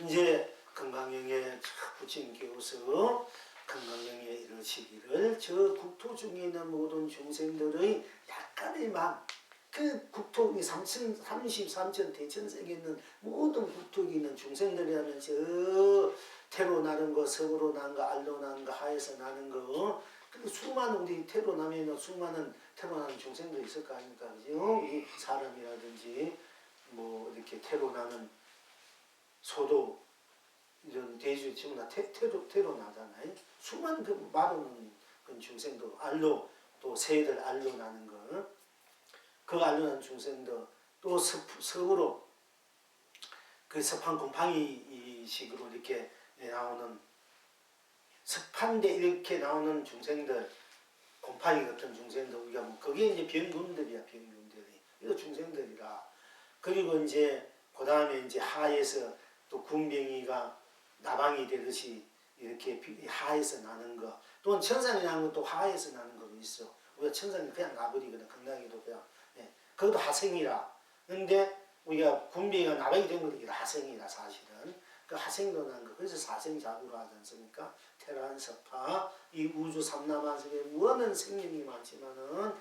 이제 건강경에 부처님께서 건강경에 이르시기를 저 국토 중에 있는 모든 중생들의 약간의 마음 그 국토 33천 대천세계에 있는 모든 국토에 있는 중생들이라면 저 태로 나는 거, 석으로 나는 거, 알로 나는 거, 하에서 나는 거 근데 수많은 우리 태어나면 수많은 태어나는 중생도 있을 거 아닙니까? 그죠? 이 사람이라든지 뭐 이렇게 태어나는 소도 이런 돼지 지금 다 태어나잖아요. 수많은 그 마르는 그 중생도 알로 또 새들 알로 나는 거, 그 알로 나는 중생도 또 섭으로 그 섭한 곰팡이 식으로 이렇게 나오는 습한데 이렇게 나오는 중생들, 곰팡이 같은 중생들, 우리가 뭐, 그게 이제 병균들이야, 병균들이. 이거 중생들이라. 그리고 이제, 그 다음에 이제 하에서 또 군뱅이가 나방이 되듯이 이렇게 하에서 나는 거. 또는 천상이 나는 것도 하에서 나는 것도 있어. 우리가 천상이 그냥 나버리거든, 건강에도 그냥. 예. 그것도 하생이라. 근데 우리가 군뱅이가 나방이 된 것도 하생이라, 사실은. 그 하생도 난 거. 그래서 사생자구라 하지 않습니까? 테란, 서파, 이 우주 삼라만석에 무한한 생명이 많지만은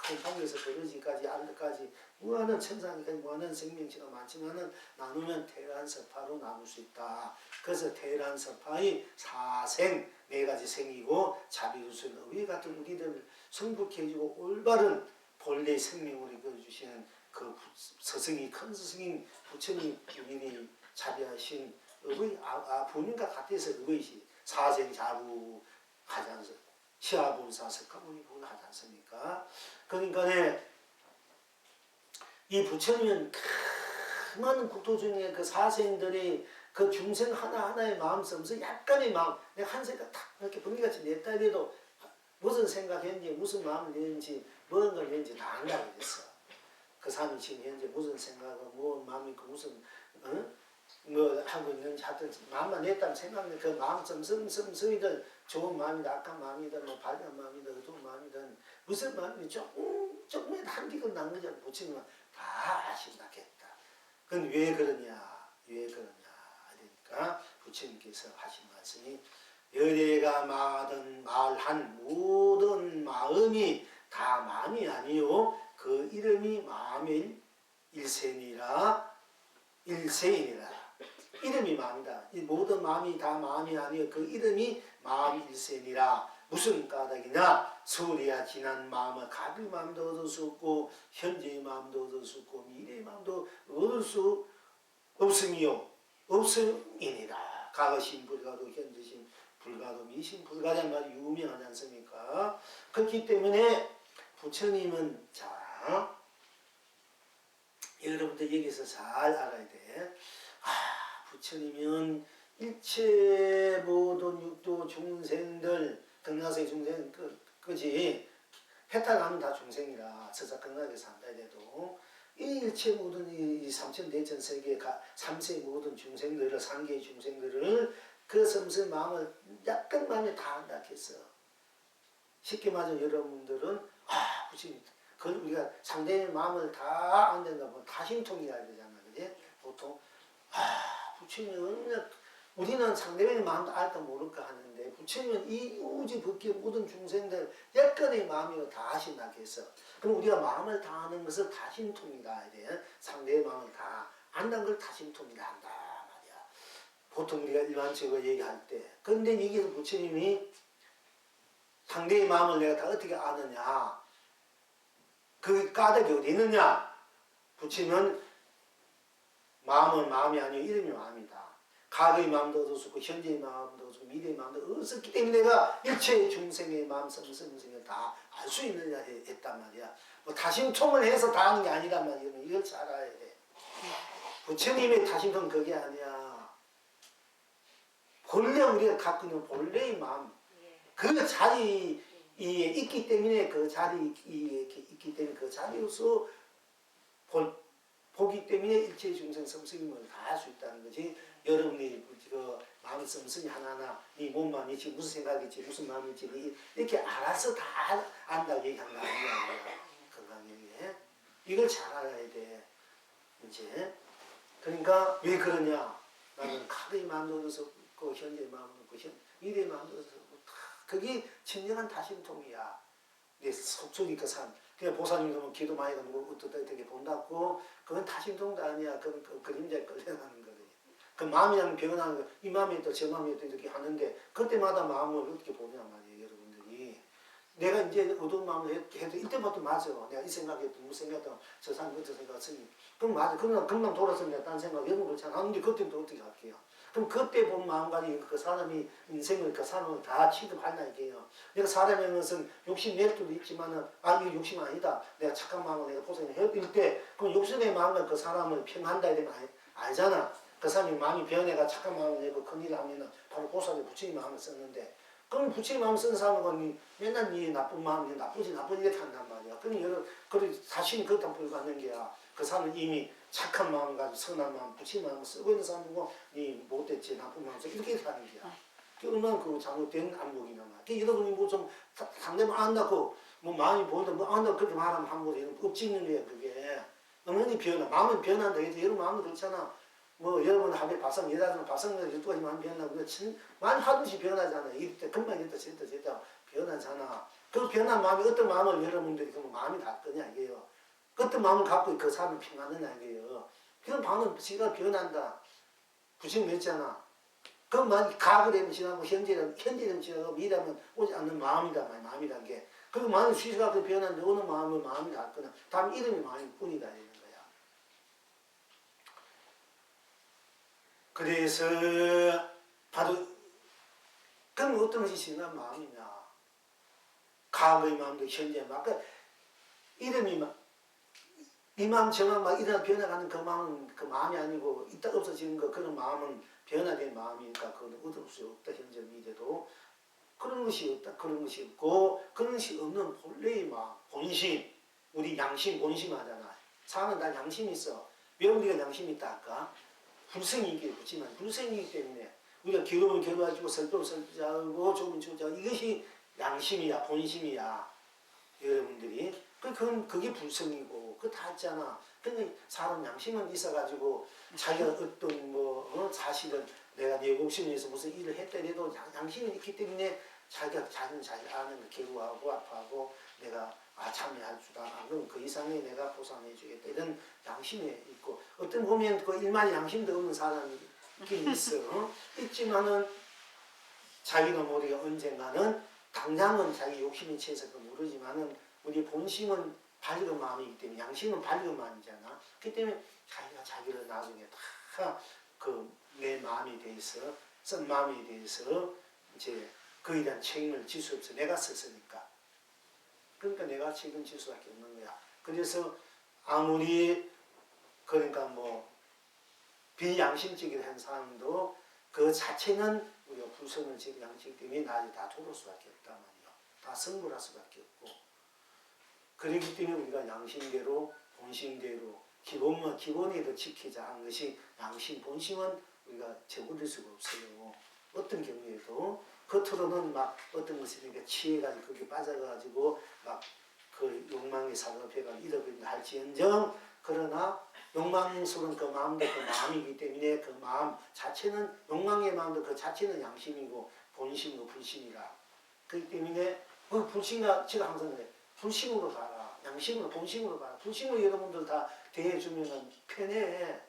곰팡이에서 버러지까지 알까지 무한한 천상이까지 무한한 생명체가 많지만은 나누면 테란, 서파로 나눌 수 있다. 그래서 테란, 서파의 사생 네 가지 생이고 자비우수는 의회 같은 우리들을 성숙해 해주고 올바른 본래 생명을 이끌어주시는 그 스승이 큰 스승인 부처님 우리를 자비하신 의의 본인과 같아서 의의시 사생자부 하지 않습니까? 시아불사 석가모니분 하지 않습니까? 그러니까 이 부처님은 많은 국토 중에 그 사생들이 그 중생 하나하나의 마음 쓰면서 약간의 마음, 내가 한 생각 딱 이렇게 분기같이 냈다 이래도 무슨 생각했는지 무슨 마음을 내는지 무언가를 내는지 다 안다고 그랬어. 그 사람이 지금 현재 무슨 생각을 무슨 마음이 있고 무슨 뭐 하고 있는지 하여튼 마음만 냈다면 생각하면 그 마음 씀씀씀이든 좋은 마음이든 악한 마음이든 뭐 밝은 마음이든 어두운 마음이든 무슨 마음이 조금만 한기껏 난 거지 부처님은 다 아신다겠다. 그건 왜 그러냐 그러니까 부처님께서 하신 말씀이 여래가 말한 모든 마음이 다 마음이 아니요 그 이름이 마음일 일생이라 이름이 마음이다. 이 모든 마음이 다 마음이 아니요 그 이름이 마음일생이라. 무슨 까닭이냐? 서울이야 지난 마음을 가bil 마음도 얻을 수 없고 현재의 마음도 얻을 수 없고 미래의 마음도 얻을 수 없음이요 없음이니라. 과거신 불가도 현재신 불가도 미신 불가란 말이 유명하지 않습니까? 그렇기 때문에 부처님은 자 여러분들 여기서 잘 알아야 돼. 부처님은 일체 모든 육도 중생들, 극락세 중생, 그지? 해탈하면 다 중생이라, 서사 극락에 산다 해도, 이 일체 모든 이 삼천대천 세계, 삼세 모든 중생들을, 상계의 중생들을, 그 섬스 마음을, 약간 마음에 다 안다 했어. 쉽게 말하면 여러분들은, 부처님, 그 우리가 상대의 마음을 다 안 된다 보면 다심통이라 그러잖아, 그지? 보통 부처님은 우리는 상대방의 마음도 알까 모를까 하는데 부처님은 이 우주 법계 모든 중생들 약간의 마음이고 다 아신다 했어. 그럼 우리가 마음을 다 아는 것을 다심통이라 해야 돼. 상대의 마음을 다 안다는 걸 다심통이라 한다 말이야. 보통 우리가 일반적으로 얘기할 때. 그런데 여기서 부처님이 상대의 마음을 내가 다 어떻게 아느냐? 그 까닭이 어디 있느냐? 부처님은 마음은 마음이 아니고 이름이 마음이다. 과거의 마음도 얻었었고 현재의 마음도 얻었고 미래의 마음도 얻었기 때문에 내가 일체의 중생의 마음 성성을 다 알 수 있느냐 했단 말이야. 뭐 다심통을 해서 다 아는 게 아니란 말이야. 이걸 잘 알아야 돼. 부처님의 다심통은 그게 아니야. 본래 우리가 갖고 있는 본래의 마음 그 자리에 있기 때문에 그 자리에 있기 때문에 그 자리로서 보기 때문에 일체 중생 성승임을 다 할 수 있다는 거지. 여러분이 그 마음 성승이 하나하나 이 몸만 있지 무슨 생각이지 무슨 마음이지 이렇게 알아서 다 안다고 얘기한 거 아니야. 건강에 이걸 잘 알아야 돼. 이제 그러니까 왜 그러냐? 나는 과거의 마음도 얻었었고 현재의 마음도 얻고 미래의 마음도 얻었었고 그게 진정한 다심통이야. 내 속속이 그 삶. 그냥 보살님도 뭐 기도 많이 하고 어떻게 되게 본다고 그건 다심통도 아니야. 그건 그 그림자에 끌려가는 거지. 그 마음이라는 변하는 거, 이 마음이 또 저 마음이 또 이렇게 하는데 그때마다 마음을 어떻게 보냐 말이에요, 여러분들이. 내가 이제 어두운 마음을 해도 이때부터 맞아. 내가 이 생각했던 무슨 생각했던 저 사람 어떤 생각했으니 그럼 맞아. 그러나 금방 돌아서 내가 딴 생각 여러분 그렇잖아. 근데 그때는 또 어떻게 할게요? 그럼 그때 본 마음가짐 그 사람이 인생을 그 사람을 다 취급한다 이게요. 내가 사람의 것은 욕심 낼 수도 있지만은 이게 욕심 아니다. 내가 착한 마음을 내가 포장해야 때 그럼 욕심의 마음을 그 사람을 평한다 이러면 알잖아. 그 사람이 마음이 변해가 착한 마음을 내고 큰일을 하면은 바로 보살이 부처님 마음을 썼는데 그럼 부처님 마음 쓰는 사람은 맨날 네 나쁜 마음이 나쁘지 이렇게 한단 말이야. 그럼 자신이 그렇다 불가하는 게야. 그 사람은 이미 착한 마음 가지고 선한 마음, 부처님 마음을 쓰고 있는 사람이고 네 못됐지 나쁜 마음 써 이렇게 하는 게야. 그 얼마나 그 잘못된 안목이냐 말이야. 여러분이 뭐 좀 상대방 안다고 뭐 마음이 보인다 뭐 안다고 그렇게 말하면 한 거지. 엎찍는 거야 그게. 어머니 변화, 마음은 변한다. 여러분 마음도 그렇잖아. 뭐 여러분 하루에 밥상 여자들은 밥상에서 12가지 마음 변하고 많이 하듯이 변하잖아. 이때 금방 이랬다 저랬다 변하잖아. 그 변한 마음이 어떤 마음을 여러분들이 그러면 마음이 다 거냐 이게요. 어떤 마음을 갖고 그 사람을 평하느냐 이게요. 그런 마음은 지가 변한다. 부처님 했잖아. 그 만약 과거라면 지나고 현재라면 지나고 미래라면 오지 않는 마음이다 마음이란 게. 그 마음이 수시가 그 변하는데 어느 마음은 마음이 다 거냐. 다음 이름이 마음일 뿐이다 이런 거야. 그래서 바로 그럼 어떤 것이 지난 마음이냐. 과거의 마음도 현재의 마음. 그러니까 이름이 이 마음 저 마음 막 일어나 변해가는 그 마음은 그 마음이 아니고 이따 없어지는 거 그런 마음은 변화된 마음이니까 그건 얻을 수 없다. 현재 미래도 그런 것이 없다. 그런 것이 없고 그런 것이 없는 본래의 마음 본심 우리 양심 본심 하잖아. 사람은 다 양심이 있어. 왜 우리가 양심이 있다 할까? 불성이 있게 붙지만 불성이기 때문에 우리가 괴로우면 괴로워지고 슬프면 슬프자고 좋으면 좋자 이것이 양심이야 본심이야 여러분들이 그게 불성이고 그거 다 있잖아. 근데 사람 양심은 있어가지고 자기가 어떤 사실은 내가 내 욕심을 위해서 무슨 일을 했더라도 양심이 있기 때문에 자기가 자기는 자기 아는 거 괴로워하고 아파하고 내가 참여할 수도 않아. 그럼 그 이상의 내가 보상해 주겠다. 이런 양심이 있고 어떤 보면 그 일만 양심도 없는 사람이 있긴 있어. 있지만은 자기는 모르게 언젠가는 당장은 자기 욕심이 취해서 모르지만은 우리 본심은 밝은 마음이기 때문에 양심은 밝은 마음이잖아. 그렇기 때문에 자기가 자기를 나중에 다 그 내 마음에 대해서 쓴 마음에 대해서 이제 그에 대한 책임을 질 수 없어. 내가 썼으니까. 그러니까 내가 책임 질 수밖에 없는 거야. 그래서 아무리 그러니까 비양심적인 한 사람도 그 자체는 우리가 불성을 지은 양심 때문에 나중에 다 돌아올 수밖에 없단 말이야. 다 성불할 수밖에 없고. 그렇기 때문에 우리가 양심대로 본심대로 기본에도 지키자 하는 것이 양심 본심은 우리가 저버릴 수가 없어요. 어떤 경우에도 겉으로는 막 어떤 것이 이렇게 취해가지고 그게 빠져가지고 막 그 욕망에 사로잡혀가 잃어버린다 할지언정 그러나 욕망스러운 그 마음도 그 마음이기 때문에 그 마음 자체는 욕망의 마음도 그 자체는 양심이고 본심이고 불심이라. 그렇기 때문에 그 불심과 제가 항상 그래. 불심으로 가라. 양심으로 본심으로 가라. 불심으로 여러분들 다 대해주면은 편해.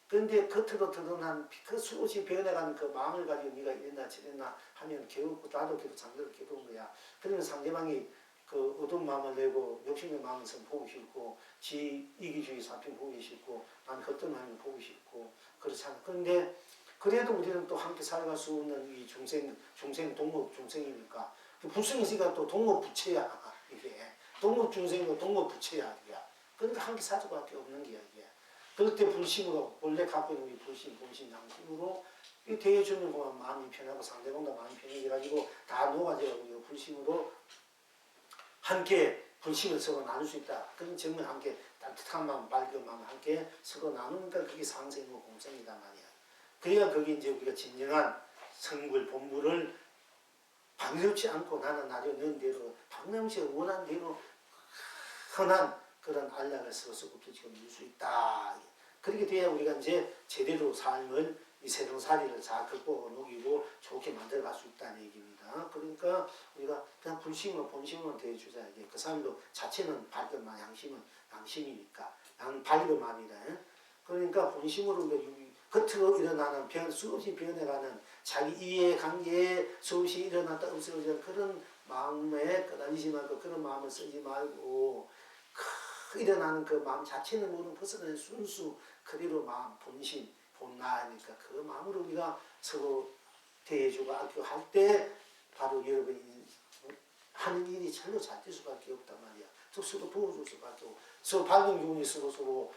그런데 겉으로 드러난 그 수없이 변해가는 그 마음을 가지고 네가 이랬나 저랬나 하면 괴롭고 나도 계속 상대로 괴로운 거야. 그러면 상대방이 그 어두운 마음을 내고 욕심의 마음을 보기 싫고 지 이기주의 사편 보기 싫고 나는 겉던 마음을 보기 싫고 그렇잖아. 그런데 그래도 우리는 또 함께 살아갈 수 없는 이 중생 동업 중생이니까 불성이 있으니까 또 동업부처야 이게 동업중생이고 동업부처야 이게. 그러니까 함께 살 수밖에 없는 게야 이게. 그럴 때 불심으로 원래 갖고 있는 우리 불심, 본심, 양심으로 이 대해주는 것만 마음이 편하고 상대방도 마음이 편해져가지고 다 녹아져가지고 불심으로 함께 불심을 서로 나눌 수 있다. 그런 정말 함께 따뜻한 마음, 밝은 마음 함께 서로 나누니까 그게 상생이고 공생이다 말이야. 그래야 그게 이제 우리가 진정한 성불, 본불을 방해롭지 않고 나는 나를 넌 대로 방남시 원한 대로 흔한 그런 안락을 서서부터 지금 누릴 수 있다. 그렇게 돼야 우리가 이제 제대로 삶을 이 세상살이를 잘 극복하고 녹이고 좋게 만들어갈 수 있다는 얘기입니다. 그러니까 우리가 그냥 불심으로 본심으로 대해주자. 이게 그 사람도 자체는 밝은 마음, 양심이니까 밝은 마음이다. 그러니까 본심으로 우리가 겉으로 일어나는 수없이 변해가는 자기 이해관계에 수없이 일어났다 없어지는 그런 마음에 끄달리지 말고 그런 마음을 쓰지 말고 일어나는 그 마음 자체는 모든 벗어나는 순수 그대로 마음 본심 본나니까 그 마음으로 우리가 서로 대해주고 아끼고 할 때 바로 여러분이 하는 일이 절로 잘 될 수밖에 없단 말이야. 서로 도와줄 수밖에 없고 서로 밝은 기운이 서로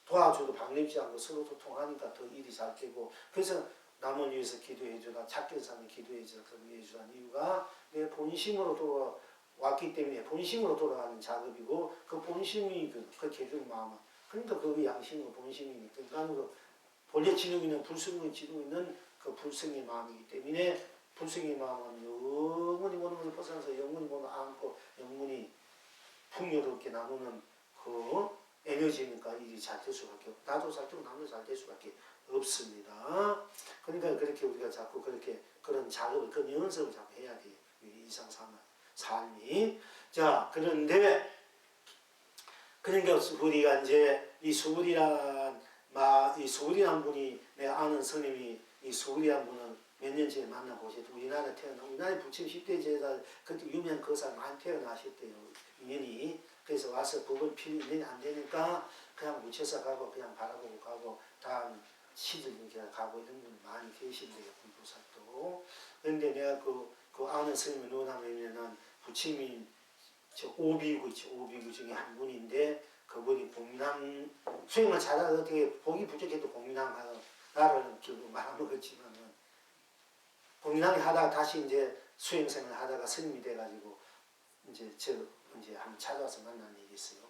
도와줘도 방립지 않고 서로 통하니까 더 일이 잘 되고 그래서 남을 위해서 기도해주라 작게 사는 기도해주라 그런 해주라는 이유가 내 본심으로 돌아왔기 때문에 본심으로 돌아가는 작업이고 그 본심이 그렇게 해주는 마음은 그러니까 그 양심은 본심이니까 인간으로 본래 지니고 있는 불성을 지니고 있는 그 불성의 마음이기 때문에 불성의 마음은 영원히 모든 것을 벗어나서 영원히 모든 안고 영원히 풍요롭게 나누는 그 에너지니까 일이 잘 될 수밖에 없고 나도 잘 되고 남도 잘 될 수밖에 없습니다. 그러니까 그렇게 우리가 자꾸 그렇게 그런 작업을 그 연습을 자꾸 해야 돼요. 삶이. 자 그런데 그러니까 우리가 이제 이 수불이란 분이 내가 아는 스님이 이 수불이란 분은 몇 년 전에 만나보셨죠. 우리나라에 우리나라에 부처님 10대 제자 그때 유명한 거사 많이 태어나셨대요. 인연이. 그래서 와서 법을 필요 2년이 안 되니까 그냥 묻혀서 가고 그냥 바라보고 가고 다음 시들 이렇게 가고 이런 분이 많이 계신데요. 불보살도. 그런데 내가 그 아는 스님이 누구냐면은 부처님이 저 오비구 있죠. 오비구 중에 한 분인데 그분이 공민왕 수행을 잘하고 어떻게 복이 부족해도 공민왕 가서 나를 결국 말아먹었지만은 공민왕이 하다가 다시 이제 수행생을 하다가 스님이 돼가지고 이제 한번 찾아와서 만난 일이 있어요.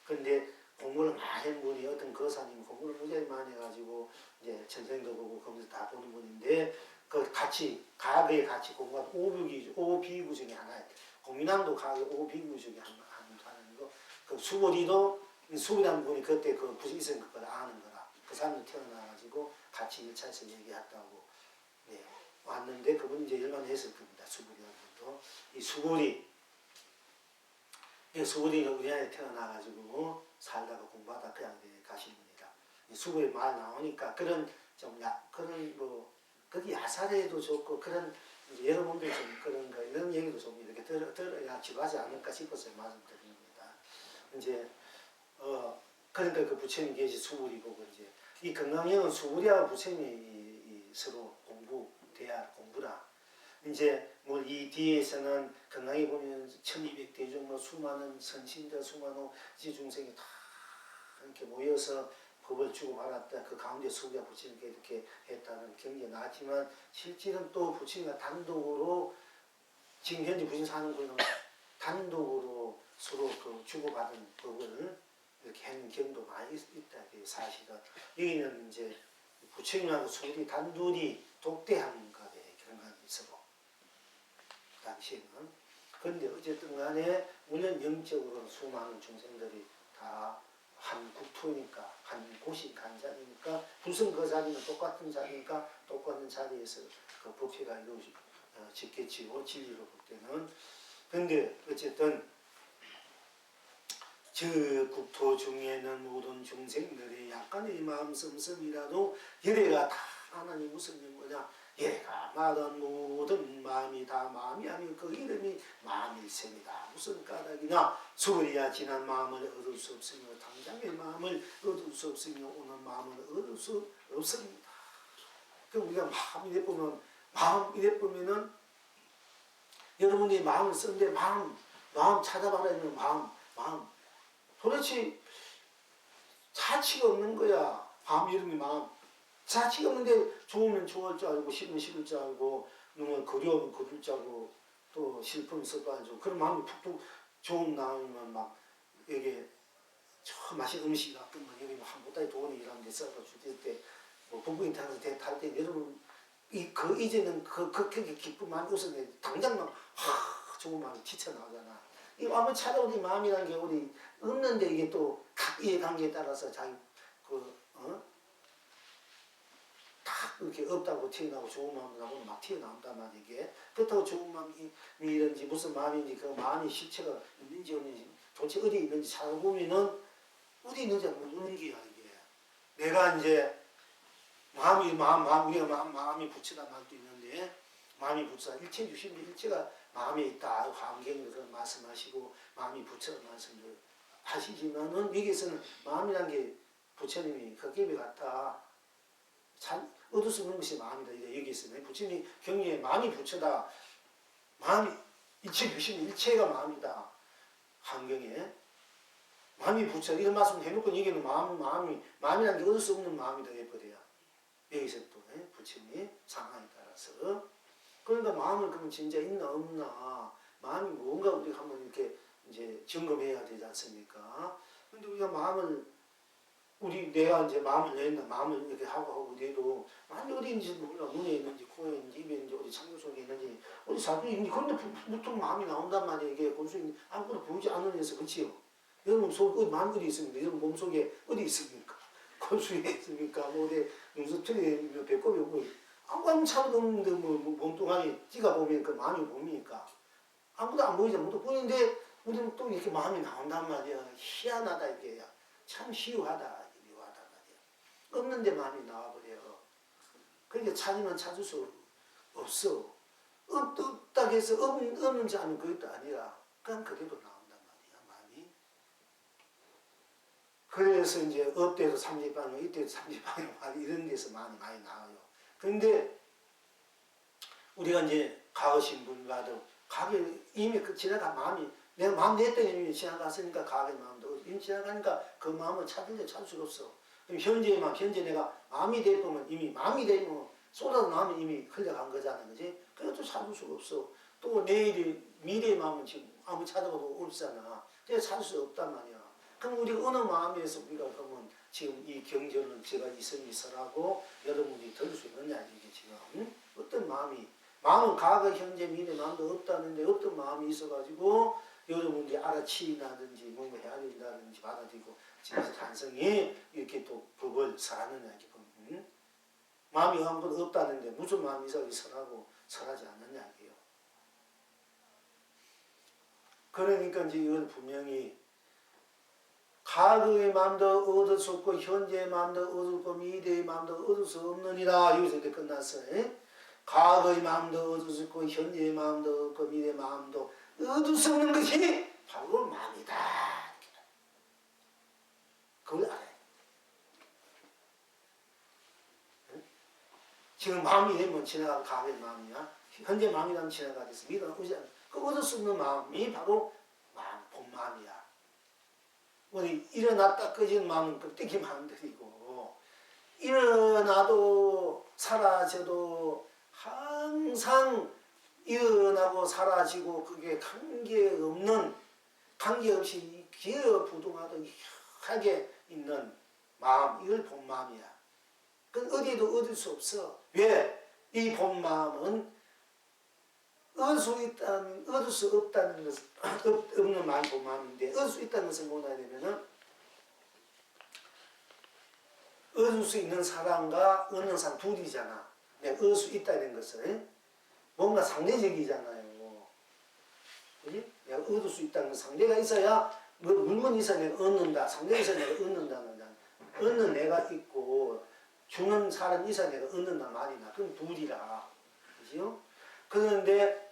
그런데 공부를 많이 한 분이 어떤 거사님 공부를 무지하게 많이 해가지고 이제 전생도 보고 거기서 다 보는 분인데 그 같이 가게에 같이 공부한 오비구 중에 하나예요. 공민왕도 가게 오비구 중에 한 사람이고 그 수보리라는 분이 그때 그 부식생 그걸 아는 거라 그 사람이 태어나가지고 같이 1차에서 얘기했다고 네, 왔는데 그분이 이제 열반했을 겁니다. 수보리라는 분도 이 수보리가 우리나라에 태어나가지고 살다가 공부하다 그냥 가신 분이다. 수보리 말 나오니까 그런 거기 야살에도 좋고 그런 여러분들 좀 그런 거 이런 얘기도 좀 이렇게 들어야 지루하지 않을까 싶어서 말씀드립니다. 이제 그러니까 그 부처님 계시 수불이고 이제 이 건강형은 수불이하고 부처님이 서로 공부라. 이제 뭐 이 뒤에서는 건강에 보면 1200대 중 수많은 선신들 수많은 지중생이 다 이렇게 모여서 법을 주고 받았다. 그 가운데 수부야 부처님께 이렇게 했다는 경기가 나왔지만 실질은 또 부처님과 단독으로 지금 현재 부처님 사는 곳은 단독으로 서로 그 주고받은 법을 이렇게 하는 경우도 많이 있다. 사실은 여기는 이제 부처님하고 수불이 단둘이 독대하는 거에 그런 건 있어도 당시에는. 그런데 어쨌든 간에 물론 영적으로는 수많은 중생들이 다 한 국토니까 한 곳이 간 자리니까 불성 그 자리는 똑같은 자리니까 똑같은 자리에서 그 법회가 짓겠지요. 진리로 볼 때는. 그런데 어쨌든 저 국토 중에는 모든 중생들의 약간의 마음 씀씀이라도 예래가 다 하나님 무슨 뭐냐 예래가 마던 모든 마음이 다 마음이 아니고 그 이름이 마음일셈이다. 무슨 까닭이나 수리야 지난 마음을 얻을 수 없으며 당장의 마음을 얻을 수 없으며 오는 마음을 얻을 수 없습니다. 그 우리가 마음 이래 보면은 여러분이 마음을 쓰는데 마음 찾아봐라 이면 마음 도대체 자취가 없는 거야. 마음 이름이 마음. 자취가 없는데 좋으면 좋을 줄 알고 싫으면 싫을 줄 알고 너무 그리우면 그릴 줄 알고 또 슬픔이 있을 줄 알고 그런 마음이 푹푹 좋은 마음이면 막 이게 저 맛있는 음식이 같으면 여기 한 보따리 돈이 이런 데 써서 주실 때뭐 bun부인 타서 탈 때 여러분 이제는 그렇게 기쁜 마음이 없었는데 당장 막 좋은 마음이 튀쳐나오잖아. 이 마음을 찾아오는 마음이라는 게 우리 없는데 이게 또 각 이해관계에 따라서 자기 딱 이렇게 없다고 튀어나오고 좋은 마음이 나오고 막 튀어나온단 말이야 이게. 그렇다고 좋은 마음이든지 무슨 마음인지 그 마음의 실체가 있는지 없는지 도대체 어디 있는지 찾아보면은 어디 있는지 모르는 게야 이게. 내가 이제 우리가 마음이 부처란 말도 있는데 마음이 부처 일체 주신데 일체가 마음에 있다 환경을 그런 말씀하시고 마음이 부처 말씀을 하시지만은 여기서는 마음이란 게 부처님이 헛개비 같다. 참 얻을 수 없는 것이 마음이다. 여기 있으면 부처님이 경리에 마음이 부처다. 마음이 일체 유심 일체가 마음이다. 환경에 마음이 부처 이런 말씀 해놓고 여기는 마음이란 게 얻을 수 없는 마음이다 해버려요. 여기서 또 부처님이 상황에 따라서 그러니까 마음을 그러면 진짜 있나 없나 마음이 뭔가 우리가 한번 이렇게 이제 점검해야 되지 않습니까? 근데 우리가 내가 이제 마음을 낸다, 마음을 이렇게 하고 내도 많이 어디 있는지 몰라. 눈에 있는지, 코에 있는지, 입에 있는지, 어디 창조 속에 있는지, 어디 사주에 있는지, 그런데 보통 마음이 나온단 말이에요. 이게 본수에 아무것도 보이지 않는 데서, 그치요? 여러분 마음 어디 있습니까? 여러분 몸속에 어디 있습니까? 골수에 있습니까? 뭐 어디 눈썹틀에 배꼽에 뭐 아무 차도 없는데 뭐 몸뚱아리 찍어보면 그 마음이 뭡니까? 아무도 안 보이지, 아무도 보이는데 우리는 또 이렇게 마음이 나온단 말이야. 희한하다 이게. 참 희유하다, 묘하다 말이야. 없는데 마음이 나와버려. 그러니까 찾으면 찾을 수 없어. 없다 해서 없는지 아니면 그것도 아니라 그냥 그대로 나온단 말이야, 마음이. 그래서 이제 업대도 삼지방향, 이때도 삼지방향 이런 데서 많이 나와요. 그런데 우리가 이제 가으신 분과도 가게 이미 지나가 마음이 내가 마음 냈더니 이미 지나갔으니까 가게 마음도 이미 지나가니까 그 마음을 찾을 수가 없어. 그럼 현재 내가 마음이 되면 이미 마음이 되면 쏟아져 나오면 이미 흘러간 거잖아, 그지? 그래도 찾을 수가 없어. 또 미래의 마음은 지금 아무리 찾아봐도 없잖아. 그래서 찾을 수 없단 말이야. 그럼 우리가 어느 마음에서 우리가 그러면 지금 이 경전을 제가 이성이설하고 여러분들이 들을 수 있느냐 이게 지금 어떤 마음은 과거 현재 미래 마음도 없다는데 어떤 마음이 있어가지고 여러분들이 알아치나든지 뭔가 해야 된다든지 받아들이고 지금 탄성이 이렇게 또 법을 설하느냐 이렇게 보면 마음이 아무것도 없다는데 무슨 마음이 있어 설하고 설하지 않느냐 이게요. 그러니까 이제 이건 분명히 과거의 마음도 얻을 수 없고 현재의 마음도 얻을 수 없고 미래의 마음도 얻을 수 없느니라. 여기서 이렇게 끝났어요. 과거의 마음도 얻을 수 없고 현재의 마음도 없고 미래의 마음도 얻을 수 없는 것이 바로 마음이다. 그걸 알아요. 지금 마음이 되면 지나간 과거의 마음이야. 현재 마음이라면 지나가겠어. 미래는 오지 않아. 그 얻을 수 없는 마음이 바로 본 마음이야. 우리 일어났다 꺼진 마음은 껍데기 마음들이고 일어나도 사라져도 항상 일어나고 사라지고 그게 관계없이 기어부동하게 있는 마음, 이걸 본 마음이야. 그건 어디에도 얻을 수 없어. 왜? 이 본 마음은 얻을 수 없다는 것은 없는 마음이 본 마음인데 얻을 수 있다는 것은 뭐냐 되면은 얻을 수 있는 사람과 얻는 사람 둘이잖아. 내가 얻을 수 있다는 것은 뭔가 상대적이잖아요. 그지? 내가 얻을 수 있다는 건 상대가 있어야 물건이 있어야 내가 얻는다. 상대가 있어야 내가 얻는다는 얻는 내가 있고 주는 사람이 있어야 내가 얻는단 말이나 그럼 둘이라. 그지요? 그런데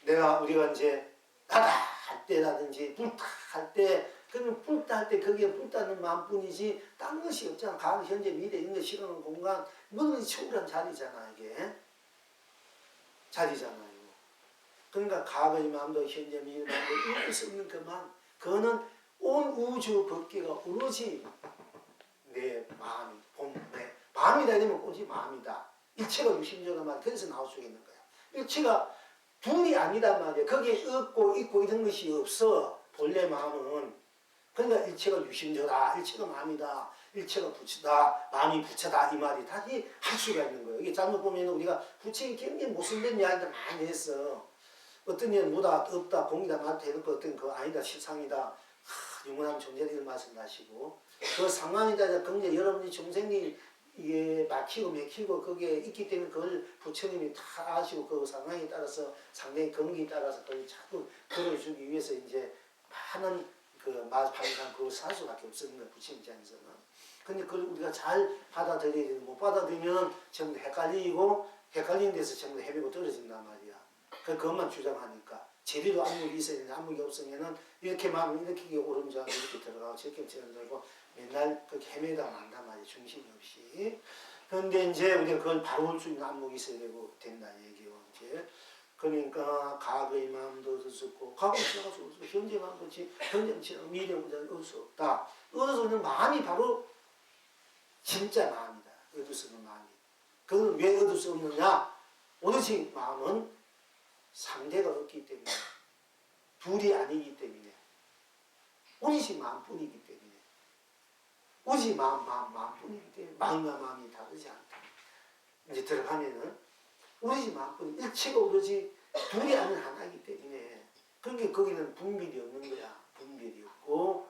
우리가 이제 나다 할 때라든지 불타 할 때 그러면 불타 할 때 거기에 불타는 마음뿐이지 딴 것이 없잖아. 과거, 현재, 미래 이런 거 실현하는 공간 뭐든지 초월한 자리잖아. 이게 자리잖아요. 그러니까 과거의 마음도 현재 미래 마음도 이룰 수 없는 그만 그거는 온 우주 법계가 오로지 내 마음이 내 마음이다 이러면 오로지 마음이다. 일체가 유심조란 말 그래서 나올 수 있는 거야. 일체가 둘이 아니단 말이야. 거기에 없고 있고 이런 것이 없어. 본래 마음은. 그러니까 일체가 유심조다. 일체가 마음이다. 일체가 부처다. 마음이 부처다. 이 말이 다시 할 수가 있는 거예요. 이게 잘못 보면 우리가 부처의 굉장히 모순된 이야기도 많이 했어. 어떤 이는 무다, 없다, 공이다, 맞다 해놓고 어떤 거 아니다, 실상이다. 영원한 존재를 이런 말씀 하시고 그 상황이다, 굉장히 여러분이 중생이 이게 막히고 맥히고 거기에 있기 때문에 그걸 부처님이 다 아시고 그 상황에 따라서 상대의 경기에 따라서 그걸 자꾸 들어주기 위해서 이제 많은 방상 그걸 살 수밖에 없었는 거예요. 부처님 입장에서는. 근데 그걸 우리가 잘 받아들여야 되는데 못 받아들이면 전부 헷갈리는 데서 전부 헤매고 떨어진단 말이야. 그것만 주장하니까 제대로 안목이 있어야 되는데 안목이 없으면은 이렇게 마음 이렇게 오른쪽 이렇게 들어가고 저렇게 들어가고 맨날 그렇게 헤매다 만단 말이에요. 중심이 없이. 그런데 이제 우리가 그걸 바로 올 수 있는 안목이 있어야 되고 된다 얘기요. 이제 그러니까 과거의 마음도 얻을 수 없고 과거 지나갈 수 없고 현재 마음도 현재 미래보다 얻을 수 없다. 얻을 수 있는 마음이 바로 진짜 마음이다. 얻을 수 있는 마음이. 그건 왜 얻을 수 없느냐? 오로지 마음은 상대가 없기 때문에 둘이 아니기 때문에 오로지 마음뿐이기 때문에 오로지 마음뿐이기 때문에 마음과 마음이 다르지 않다. 이제 들어가면은 오로지 마음뿐 일체가 오로지 둘이 아닌 하나이기 때문에 그러니까 거기는 분별이 없는 거야. 분별이 없고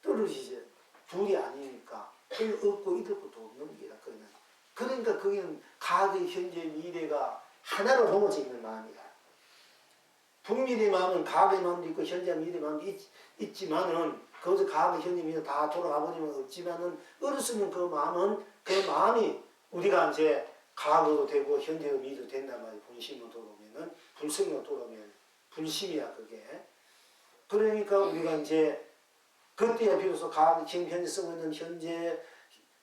떨어지지 둘이 아니니까 그게 없고 이럴 것도 없는 게다. 거기는 그러니까 거기는 과거, 현재, 미래가 하나로 넘어져 있는 마음이다. 분별의 마음은 과거의 마음도 있고 현재, 미래 마음도 있지만은 거기서 과거, 현재, 미래 다 돌아가 버리면 없지만은 어렸으면 그 마음이 우리가 이제 과거도 되고 현재도 미래도 된단 말이에요. 본심으로 돌아오면은 불성으로 돌아오면 불심이야 그게. 그러니까 우리가 이제 그때야 비로소 과거, 지금 현재 쓰고 있는 현재,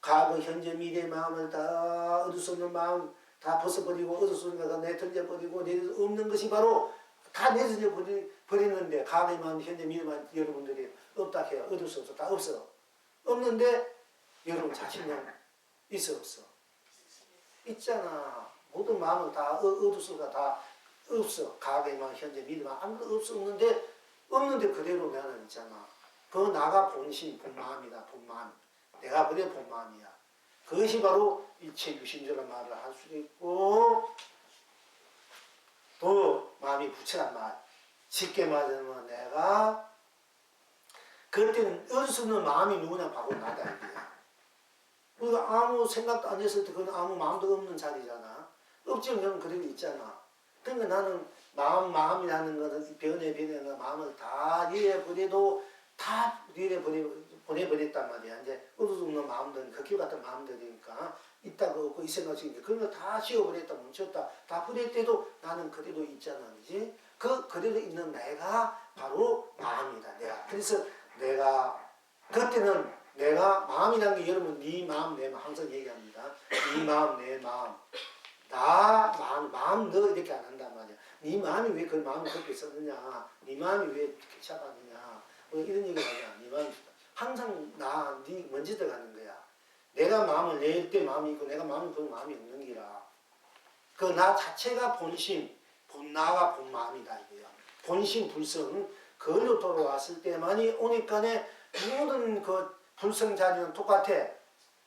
과거, 현재, 미래의 마음을 다 얻을 수 없는 마음 다 벗어버리고 얻을 수 없는 거 다 내던져버리고 내릴 수 없는 것이 바로 다 내던져 버리는데 과거의 마음, 현재, 미래의 마음 여러분들이 없다 해요. 얻을 수 없어. 다 없어. 없는데 여러분 자신은 있어 없어? 있잖아. 모든 마음을 다 얻을 수가 다 없어. 과거의 마음, 현재, 미래의 마음 아무것도 없는데 그대로 나는 있잖아. 그 나가 본심, 본마음이다. 본마음. 내가 그래 본마음이야. 그것이 바로 일체 유심조란 말을 할 수도 있고 또 마음이 부처란 말. 쉽게 말하면 내가 그때는 얻을 수 없는 마음이 누구냐 바로 나다 이거야. 우리가 아무 생각도 안 했을 때 그건 아무 마음도 없는 자리잖아. 없지만 그런 그대로 있잖아. 그러니까 나는 마음이라는 것은 변해 마음을 다 잃어버려도 다 보내버렸단 말이야. 이제 얻을 수 없는 마음들, 그 같은 마음들이니까 있다고 없고 이 생각이 그런 거 다 지워버렸다, 멈췄다, 다 버릴 때도 나는 그대로 있잖아, 그지? 그대로 있는 내가 바로 마음이다, 내가. 그래서 내가 그때는 내가 마음이라는 게 여러분 네 마음, 내 마음 항상 얘기합니다. 네 마음, 내 마음. 나 마음 너 이렇게 안 한단 말이야. 네 마음이 왜 그 마음을 그렇게 썼느냐? 네 마음이 왜 이렇게 잡았느냐? 뭐 이런 얘기를 하냐. 네 마음이 항상 네 먼저 들어가는 거야. 내가 마음을 낼 때 마음이 있고 내가 마음이 그 마음이 없는 기라. 그 나 자체가 본심, 본나가 본마음이다 이거야. 본심 불성 그걸로 돌아왔을 때만이 오니까네 모든 그 불성 자리는 똑같아.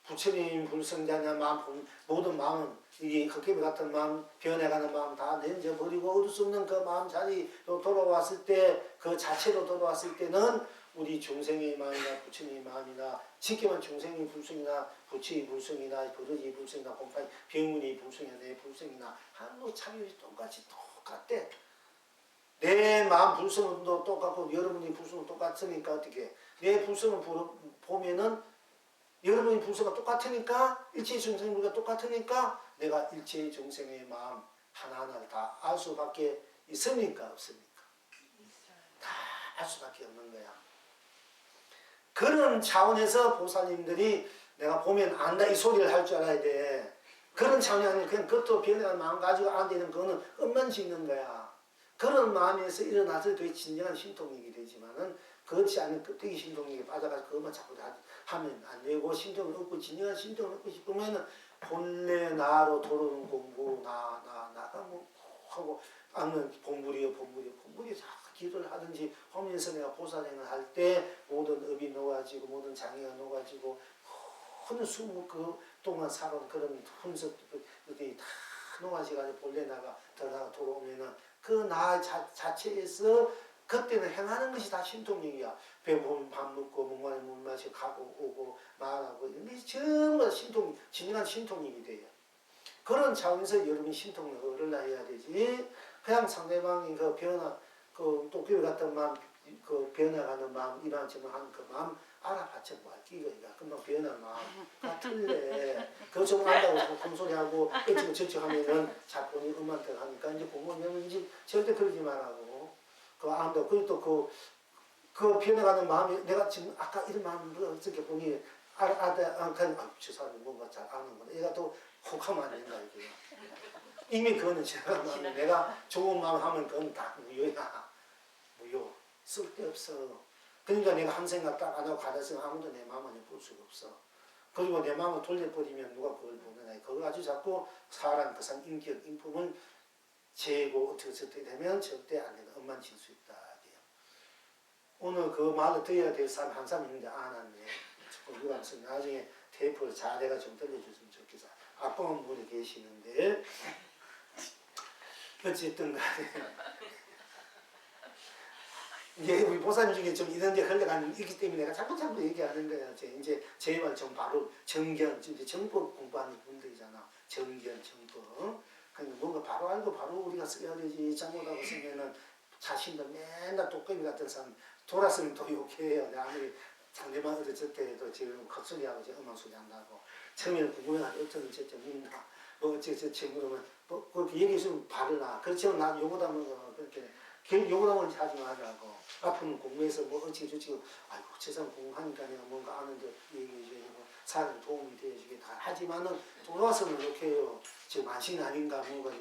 부처님 불성자냐 마음 모든 마음은 이 헛개비 같은 마음 변해가는 마음 다 내려버리고 얻을 수 없는 그 마음 자리로 돌아왔을 때 그 자체로 돌아왔을 때는 우리 중생의 마음이나 부처님의 마음이나 지켜만 중생의 불성이나 부처의 불성이나 버릇의 불성이나 곰팡이 병문의 불성이나 내 불성이나 한도 차별이 똑같이 똑같대. 내 마음 불성도 똑같고 여러분의 불성은 똑같으니까 어떻게 내 불성을 보면은 여러분의 불성과 똑같으니까 일체의 중생의 불과 똑같으니까 내가 일체의 중생의 마음 하나하나를 다 알 수밖에 있습니까? 없습니까? 다 알 수밖에 없는 거야. 그런 차원에서 보살님들이 내가 보면 안다 이 소리를 할 줄 알아야 돼. 그런 차원이 아니라 그냥 그것도 변해간 마음 가지고 안 되는 그거는 엄만 짓는 거야. 그런 마음에서 일어나서 그게 진정한 신통력이 되지만은 그렇지 않은 껍데기 신통력에 빠져가지고 그것만 자꾸 하면 안 되고 신통을 얻고 진정한 신통을 얻고 싶으면은 본래 나로 돌아오는 공부 나가 뭐 하고 아니면 본불이요 자꾸 기도를 하든지 하면서 내가 보살행을 할 때 모든 업이 녹아지고 모든 장애가 녹아지고 큰 수목 그 동안 살아온 그런 훈석들이 다 녹아지가지고 본래 나가 들어가 돌아오면은 그 나 자체에서 그때는 행하는 것이 다 신통력이야. 배고프면 밥 먹고 목마르 물 마시고 가고 오고 말하고 이런 게 전부 다 진정한 신통력이 돼요. 그런 차원에서 여러분이 신통력을 얻으려 해야 되지. 그냥 상대방이 그 변화 그 도끼를 갖다 만 그 변해가는 마음 이만저만 하는 그 마음 알아봤자 뭐할 끼가 금방 변한 마음 다 틀려. 그거 좀 안다고 큰 소리하고 어찌고 저찌고 하면은 자본이 음한테 하니까 이제 부모님은 이제 절대 그러지 말라고. 그거 안다고. 그리고 또 그 변해가는 마음이 내가 지금 아까 이런 마음을 어떻게 보니 저 사람이 뭔가 잘 아는구나. 얘가 또 혹하면 안 된다 이게. 이미 그거는 제가 내가 좋은 마음 하면 그건 다 무효야. 무효. 쓸데없어. 그러니까 내가 한 생각 딱 안 하고 가다쓰면 아무도 내 마음을 볼 수가 없어. 그리고 내 마음을 돌려버리면 누가 그걸 보느냐. 그거 가지고 자꾸 사람 그 사람 인격, 인품을 재고 어떻게 되면 절대 안 된다. 엉망칠 수 있다. 오늘 그 말을 들어야 될 사람 한 사람 있는데 안 왔네. 조금 유감스러 나중에 테이프를 자네가 좀 들려줬으면 좋겠어. 아빠는 분이 계시는데 어쨌든 간에 이게 우리 보사님 중에 좀 이런 데 흘러가는 있기 때문에 내가 자꾸 얘기하는 거야. 이제 제 말 좀 바로 정견, 이제 정법 공부하는 분들이잖아. 정견, 정법. 그러니까 뭔가 바로 알고 바로 우리가 써야 되지. 잘못하고 쓰면은 자신도 맨날 똑같이 같은 사람 돌았으면 또 욕해요. 내가 아무리 상대방 어렸을 때도 지금 컷소리하고 음악소리 한다고. 처음에는 궁금해가지고 어쩌고 묻는다. 뭐 어쩌고 그러면 뭐 그렇게 얘기해주면 바로 나. 그렇지만 난 요거다면 그렇게 요거다면 하지 말라고. 앞으로는 공부해서 뭐 어찌고 아이고 저 사람 공부하니까 내가 뭔가 아는데 얘기해줘야 되고 사람 도움이 되어주겠다. 하지만은 돌아와서는 욕해요. 지금 만신 아닌가 뭔가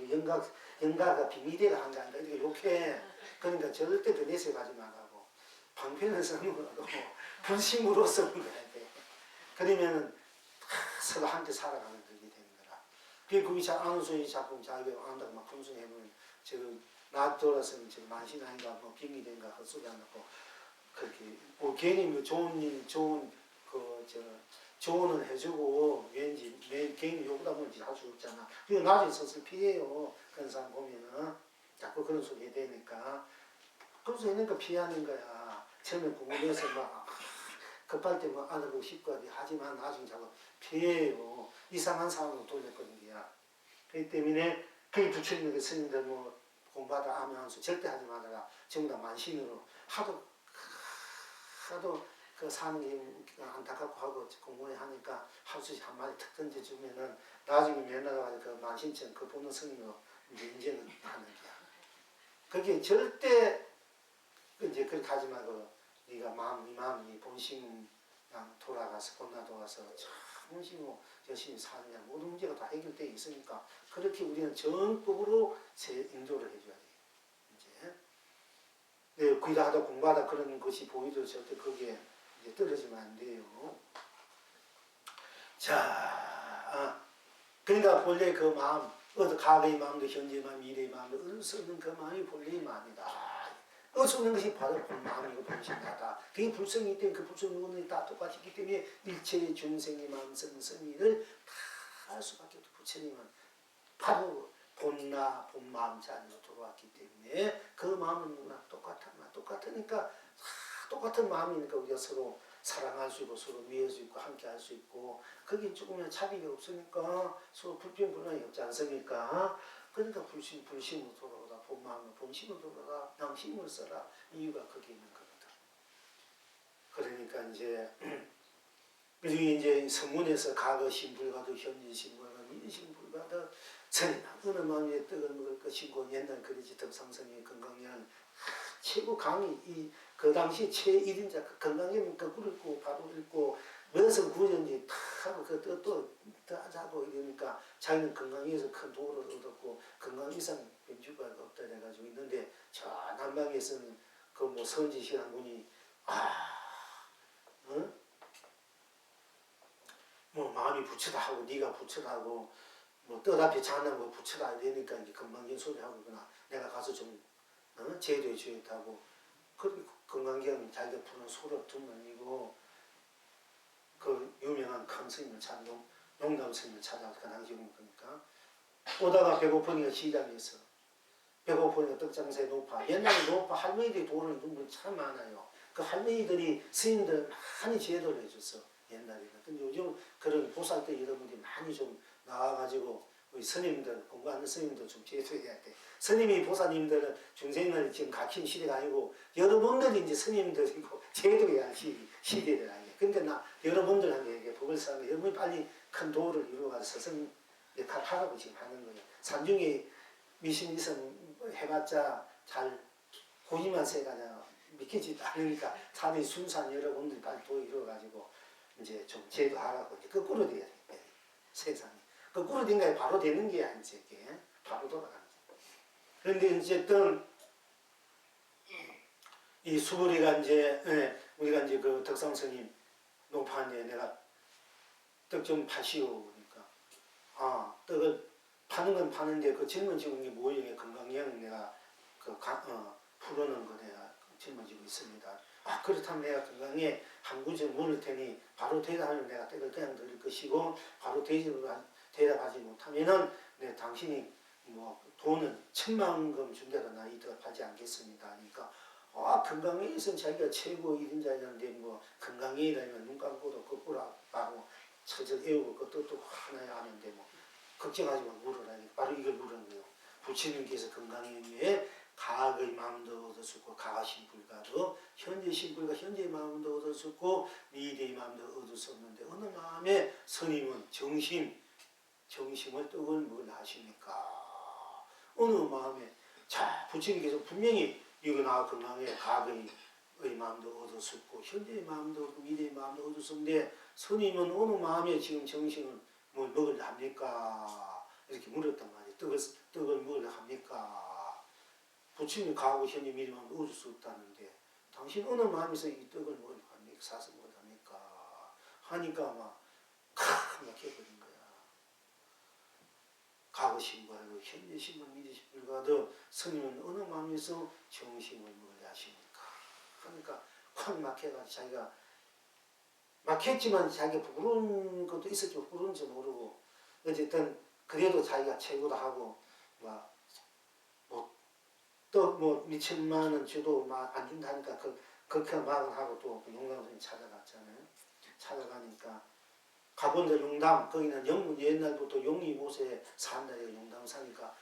영가가 비밀이라 한가 이렇게 욕해. 그러니까 절대 그 내세 가지 말라고. 방편을 쓰는 거라도 불심으로 쓰는 거야 돼. 그러면은 서로 함께 살아가는 그게 되는 거라. 그게 잘 아는 소리 자꾸 자기가 안다고 막 금송해보면 지금 나 돌아서는 지금 만신 아닌가 뭐 빙이 된가 헛소리 안 하고 그렇게 뭐 괜히 뭐 좋은 일 좋은 조언을 해주고 왠지 내 괜히 욕을 하면 할 수 없잖아. 그리고 나중에 서슬 피해요. 그런 사람 보면은 자꾸 그런 소리 해야 되니까 그래서 그러니까 피하는 거야. 처음에 궁금해서 막 급할 때 막 안아보고 싶고 하지만 나중에 자꾸 피해요. 이상한 상황으로 돌려버린 거야. 그렇기 때문에 그게 부처님에게 스님들 뭐 공부하다 하면서 절대 하지 말아라. 전부 다 만신으로 하도 그 사는 게 안타깝고 하고 공부해 하니까 하수시 한 마리 탁 던져주면은 나중에 면허가지고 그 만신천 그 보는 스님으로 이제는 하는 거야. 그게 절대 이제 그렇게 하지 말고 네가 마음이 본심 돌아가서 본나 돌아서 참으로 열심히 사느냐 모든 문제가 다 해결되어 있으니까 그렇게 우리는 정법으로 인도를 해줘야 돼. 이제 네, 거기다 하다 공부하다 그런 것이 보이도 절대 거기에 이제 떨어지면 안 돼요. 자, 그러니까 본래 그 마음, 과거의 마음도 현재의 마음, 미래의 마음도 얻을 수 없는 그 마음이 본래의 마음이다. 얻을 수 없는 것이 바로 본 마음이고 본심이다. 그게 불성이기 때문에 그 불성 누구는 다 똑같이 있기 때문에 일체의 중생의 마음 성의를 다 할 수밖에 없고 부처님은 바로 본나 본마음 자리로 들어왔기 때문에 그 마음은 누구나 똑같으니까 똑같은 마음이니까 우리가 서로 사랑할 수 있고 서로 미워할 수 있고 함께 할 수 있고 거긴 조금의 차별이 없으니까 서로 불평불만이 없지 않습니까? 그러니까 불심으로 돌아오다 본마음으로 본심으로 돌아오다 양심을 써라 이유가 거기에 있는 겁니다. 그러니까 이제 성문에서 과거 신불가도 현재 신불가도 인신불가도 선이나 어느 마음에 떡을 먹을 것이고 옛날 그러지 덕상성의 건강량 최고 강의 그 당시 최1인자 건강량 거꾸로 읽고 바로 읽고 몇성 구전지 탁 하고 또 하자고 이러니까 자기는 건강에서 큰 도를 얻었고 건강 이상 변주가 없다 해가지고 있는데 저 남방에서는 그 뭐 선지시라는 분이 뭐 마음이 부처다 하고 네가 부처다 하고 뭐 떠다피 장난고 부처다 이러니까 이제 건강경 소리 하고 그나 내가 가서 좀 제도해 주겠다고 그 건강경 자기가 부르는 소리 두면이고 그 유명한 큰 스님을 찾아 용담 스님을 찾아서 그 당시 그러니까 오다가 배고프니까 시장에서 배고프니까 떡장사에 높아 옛날에 높아 할머니들이 돈을 준 분이 참 많아요. 그 할머니들이 스님들 많이 제도를 해줬어 옛날에는. 근데 요즘 그런 보살 때 이런 분들이 많이 좀 나와가지고 우리 스님들, 공부하는 스님들 좀 제도해야 돼. 스님이 보사님들은 중생을 지금 가르친 시대가 아니고 여러분들이 이제 스님들이고 제도해야 할 시대를 아니에요. 근데 나 여러분들한테 법을 쓰는 여러분이 빨리 큰 도를 이루어가서 스승 역할 하라고 지금 하는 거예요. 산중에 미신이선 해봤자 잘 고지만 세가냐 믿기지도 않으니까 사람이 순수한 여러분들이 빨리 도 이루어가지고 이제 좀 제도하라고 이제 거꾸로 돼야 돼. 세상이. 거꾸로 된 거에 바로 되는 게 아니지, 이게. 바로 돌아가는 거. 그런데 어쨌든, 이 수보리가 이제, 우리가 이제 그 덕상스님 노파한데 내가 떡 좀 파시오. 그러니까, 떡을 파는 건 파는데 그 짊어지고 게 뭐예요? 건강량 내가 풀어놓은 거 내가 짊어지고 있습니다. 그렇다면 내가 건강에 한 구절 물을 테니 바로 대답하면 내가 떡을 그냥 드릴 것이고 바로 대답하지 못하면은 당신이 뭐 돈은 10,000금 준대도 나 이 떡 하지 않겠습니다. 그러니까 건강에 있으면 자기가 최고 1인자였는데 뭐 건강에 이러면 눈 감고도 거꾸로 하고 처절 애우고 그것도 하나야 하는데 뭐 걱정하지 마 물으라. 바로 이걸 물은 거예요. 부처님께서 건강에 위해 가학의 마음도 얻었었고 가하신 불가도 현재신 불가 현재의 마음도 얻었었고 미래의 마음도 얻었었는데 어느 마음에 스님은 정심을 떡을 먹으려 하십니까? 어느 마음에 자 부처님께서 분명히 이거 나 건강에 가학의 마음도 얻었었고 현재의 마음도 얻고 미래의 마음도 얻었었는데 스님은 어느 마음에 지금 정신을 뭘 먹으려 합니까? 이렇게 물었단 말이에요. 떡을 먹으려 합니까? 부처님이 가하고 현재 미래의 마음도 얻을 수 없다는데 당신 어느 마음에서 이 떡을 먹으려 합니까? 사서 먹으려 합니까? 하니까 막 막혀버린 거야. 과거 신부하고 현재 신부 미래 신부가도 스님은 어느 마음에서 정신을 먹으려 하십니까? 하니까 확 막혀가지고 자기가 막혔지만 자기가 부끄러운 것도 있었지만 부끄러운지 모르고 어쨌든 그래도 자기가 최고다 하고 또 뭐 2,000,000원 줘도 안 준다니까 그렇게 말을 하고 또 용담선생님 찾아갔잖아요. 찾아가니까 가본데 용담 거기는 옛날부터 용이 못에 산다니까 용담 사니까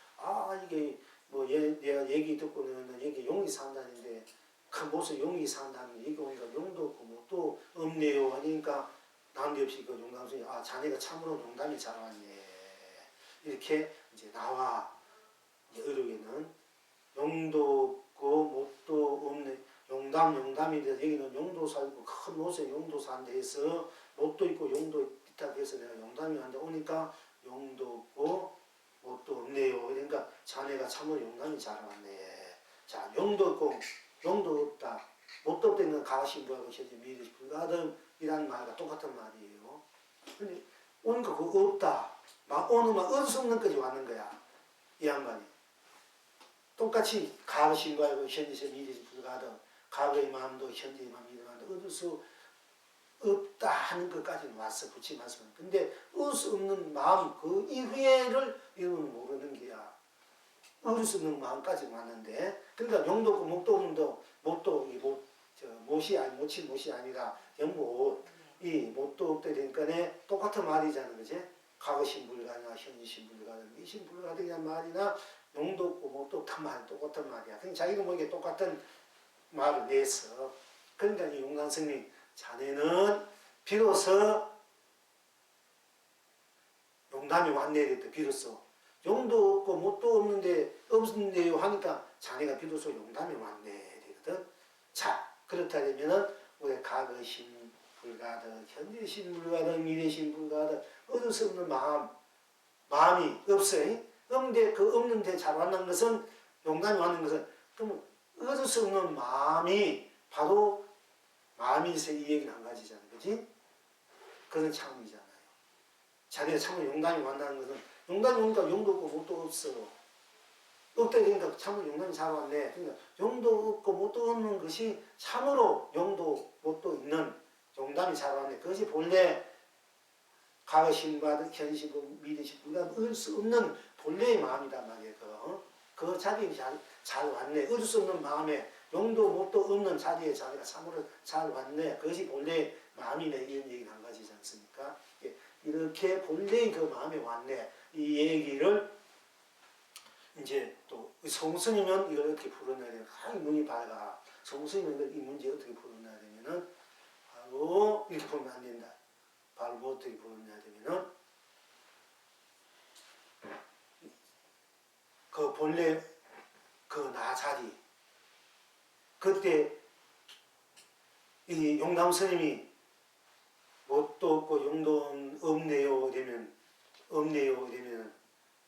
이게 뭐 내가 얘기 듣고는 여기 용이 산다는데 그 못에 용이 산다는 얘기 오니까 용도 없고 뭐 또 없네요 하니까 난데없이 그 용담선생님 자네가 참으로 용담이 잘 왔네 이렇게 이제 나와 이제 의료에는 용도 없고 못도 없네. 용담이 돼서 여기는 용도사 있고 큰 못에 용도사인데 해서 못도 있고 용도 있다 해서 내가 용담이 한데 오니까 용도 없고 못도 없네요. 그러니까 자네가 참으로 용담이 잘 왔네. 자 용도 없고 용도 없다. 못도 없다는 가신부하고 현재 미래시 불가등이라는 말과 똑같은 말이에요. 근데 오니까 그거 없다. 오늘 얻을 수 없는 까지 왔는 거야. 이 양반이. 똑같이 과거 신부하고 현재의 미래시 불가등 과거의 마음도 현재의 마음 미래의 마음도 얻을 수 없다 하는 것까지는 왔어. 부처님 말씀은. 근데 얻을 수 없는 마음 그 이후에를 이러면 모르는 거야. 얻을 수 없는 마음까지 왔는데 그러니까 용도 없고 목도 없는데 못이 아니라 연못 이 못도 없다 되니까 똑같은 말이잖아. 그지? 과거 신불가나 현재 신불가나 미신불가등이란 말이나 용도 없고 못도 없단 말이 똑같은 말이야. 그러니까 자기가 보기에 똑같은 말을 내서 그러니까 이 용담스님 자네는 비로소 용담이 왔네 그랬다. 비로소 용도 없고 못도 없는데요 하니까 자네가 비로소 용담이 왔네 되거든. 자 그렇다면은 우리 과거 신불가등 현재 신불가등 미래 신불가등 얻을 수 없는 마음이 없어요. 없는데 그 없는데 잘 왔는 것은 용담이 왔는 것은 그러면 얻을 수 없는 마음이 바로 마음이세 이 얘기는 한 가지잖아요. 그지? 그건 참이잖아요. 자네가 참으로 용담이 왔다는 것은 용담이 오니까 용도 없고 못도 없어. 없다 그러니까 참으로 용담이 잘 왔네. 그러니까 용도 없고 못도 없는 것이 참으로 용도 못도 있는 용담이 잘 왔네. 그것이 본래 과거 신부하든 현 신부, 미래 신부가 얻을 수 없는 본래의 마음이란 말이에요. 그 자리에 잘 왔네. 얻을 수 없는 마음에 용도 못도 없는 자리에 자기가 참으로 잘 왔네. 그것이 본래 마음이네. 이런 얘기를 한 가지지 않습니까? 이렇게 본래의 그 마음이 왔네. 이 얘기를 이제 또 성스님은 이걸 어떻게 풀어내야 되나? 눈이 밝아. 성스님은 이 문제 어떻게 풀어내야 되면은 바로 이렇게 보면 안 된다. 바로 뭐 어떻게 풀어내야 되면은 그 본래 그 나 자리 그때 이 용담 스님이 뭣도 없고 용돈 없네요 되면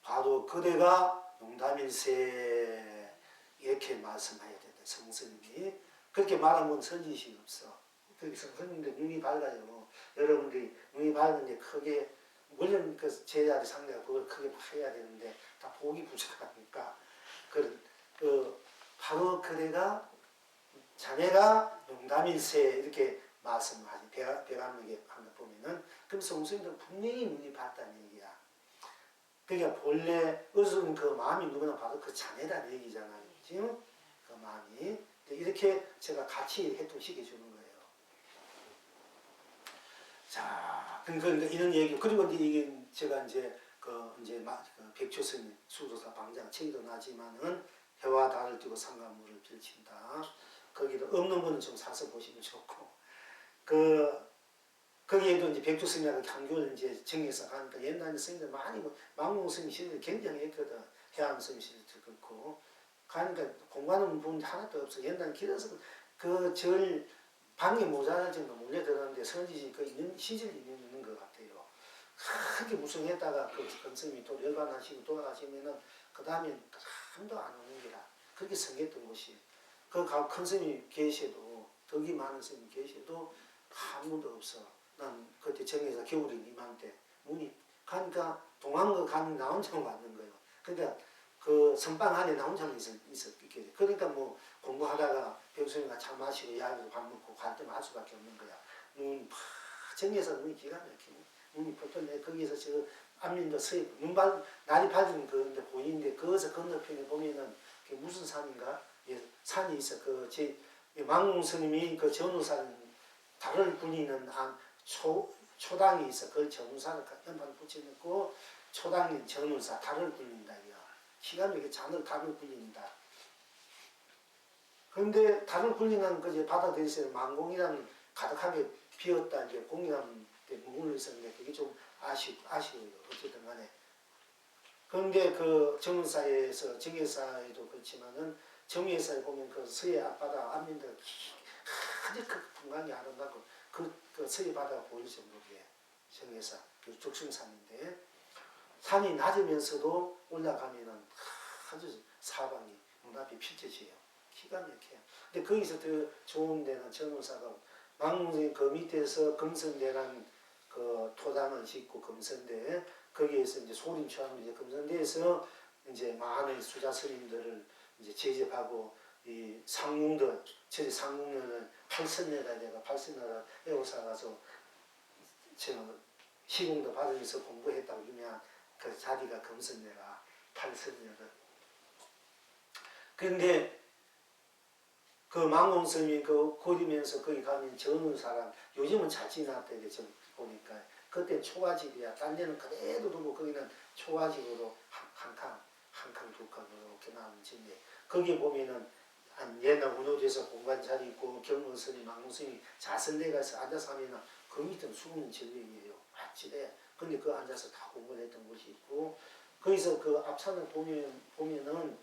바로 그대가 용담일세 이렇게 말씀해야 된다. 성스님이 그렇게 말하면 선지식이 없어. 그렇게 성스님들 눈이 밝아요. 여러분들이 눈이 밝은데 크게 물론 그 제자리 상대가 그걸 크게 해야 되는데 다 보기 부족하니까 바로 그대가 자네가 용담일세 이렇게 말씀하지 배감하게 하는 보면은 그럼 성스님들은 분명히 눈이 밝다는 얘기야. 그러니까 본래 의술은 그 마음이 누구나 봐도 그 자네라는 얘기잖아요. 지금 그 마음이 이렇게 제가 같이 해통시켜 주는 거예요. 자, 그러니까 이런 얘기 그리고 이게 제가 이제 그 백초스님 수도사 방장 책에도 나지만은 해와 달을 띄고 상가물을 펼친다. 거기도 없는 거는 좀 사서 보시면 좋고 거기에도 이제 백조스님하고 향교를 이제 정해서 가니까 옛날에 스님들 많이 망공 스님 시절 굉장히 했거든. 해암 스님 시절도 그렇고 가니까 공부하는 부분이 하나도 없어. 옛날에 길어서 그 절 방에 모자랄 정도 몰려들었는데 선지시 그 있는 시절이 있는 것 같아요. 크게 무성했다가 그 스님이 또 열반하시고 돌아가시면은 그 다음엔 한도 안 오는 게라 그렇게 성했던 곳이 그 큰 스님이 계셔도 덕이 많은 스님이 계셔도 아무도 없어. 난 그때 정에서 겨울인 이맘때 문이 가니까 동안거 가는 나 혼자만 왔는 거예요. 그러니까 그 선방 안에 나 혼자만 있었겠지. 그러니까 뭐 공부하다가 백수님과 차 마시고 야기고 밥 먹고 갈 때만 할 수밖에 없는 거야. 정에서 눈이 기가 막히네. 눈이 펄펄 내 거기서 저 안민도 서해 날이 밝으면 그런데 보이는데 거기서 건너편에 보면은 그게 무슨 산인가? 예, 산이 있어. 망공 스님이 그 전우산 달을 굴리는 초당이 있어. 그 전우사를 연판 붙여놓고 초당인 전우사 달을 굴린다. 기가 막히게 잔을 달을 굴린다. 그런데 달을 굴리는 그 바다들에서 망공이라는 가득하게 비었다. 이제 공이라는 데 머물러 있었는데 그게 좀 아쉬워요. 어쨌든 간에. 그런데 그 정사에서 정예사에도 그렇지만은 정예사에 보면 그 서해 앞바다 안민들 아주 그 풍광이 아름답고 그 서해 바다가 보일 정도의 정예사 그 죽승산인데 산이 낮으면서도 올라가면은 아주 사방이 눈앞이 펼쳐져요. 기가 막혀요. 근데 거기서 더 좋은 데는 정사가 망문이 그 밑에서 금선대라는 그 토당을 짓고 금선대 거기에서 이제 소림처럼 이제 금선대에서 이제 많은 수자 스님들을 이제 제접하고 이 상궁들 저희 상궁들은 팔선녀가 내가 팔선녀가 애호사 가서 저 시공도 받으면서 공부했다고 유명한 그 자리가 금선녀가 팔선녀들. 그런데 그 망공스님이 그 고리면서 거기 가면 저는 사람 요즘은 잘 지났대 좀 보니까 그때 초가집이야. 딴 데는 그래도 뭐 거기는 초가집으로 한 칸 두 칸으로 이렇게 나오는 집에 거기 보면은 한 옛날 운호지에서 공간 자리 있고 경문스님 망공스님이 자선대 가서 앉아서 하면은 그 밑은 숨은 절벽이에요. 맛집에. 근데 그 앉아서 다 공부를 했던 곳이 있고 거기서 그 앞산을 보면은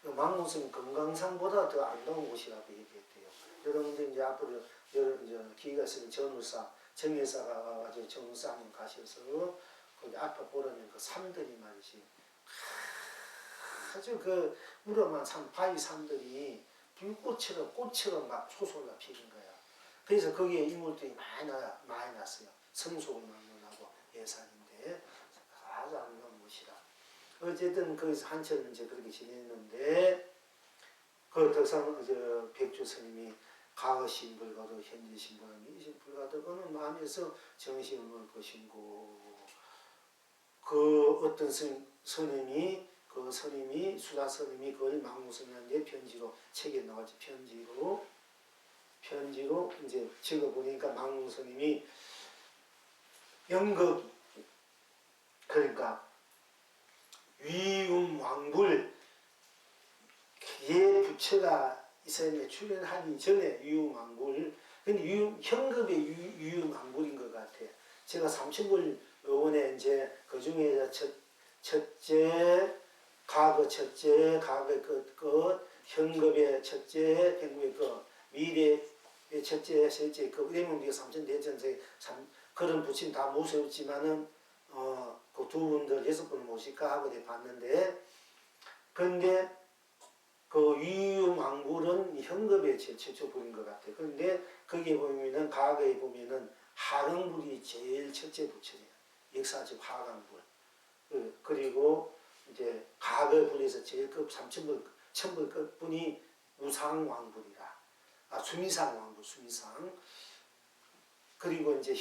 그 망공스님 금강산보다 더 아름다운 곳이라고 얘기했대요. 여러분들 이제 앞으로 이제 기회가 있으면 전우사 정예사가 와가지고 정우사 한번 가셔서 거기 앞에 보려면 그 산들이 말이지 아주 그 우러만 산 바위 산들이 꽃처럼 막 솟아올라 피는 거야. 그래서 거기에 인물들이 많이 났어요. 성소를 막론하고 예산인데 아주 아름다운 곳이라. 어쨌든 거기서 한철 이제 그렇게 지냈는데 그 덕상 백조 스님이 과거 신불가도 현재 신불가도 미신불가도 어느 마음에서 정신을 올 것인고 그 어떤 스님이 수다 스님이 그걸 망무스님한테 편지로 책에 나왔지. 편지로 이제 적어보니까 망무 스님이 연극 그러니까 위음왕불 예 부처가 이사람에 출연하기 전에 위음왕불 근데 현급의 위음왕불인 것 같아. 제가 삼천불 요번에 이제 그 중에 첫째 과거 첫째 과거의 끝 현급의 첫째 백무의 끝 미래의 첫째 셋째 그 이러면 우리가 삼천대천세 그런 부침 다 모셔왔지만은 그 두 분들 6분을 모실까 하고 봤는데 근데 그 위음왕불은 현급의 최초 불인 것 같아요. 그런데 거기에 보면은 과거에 보면은 하강불이 제일 첫째 부처예요. 역사적 하강불. 그리고 이제 과거 불에서 제일 급 천불 끝분이 우상왕불이라. 수미상왕불 수미상. 그리고 이제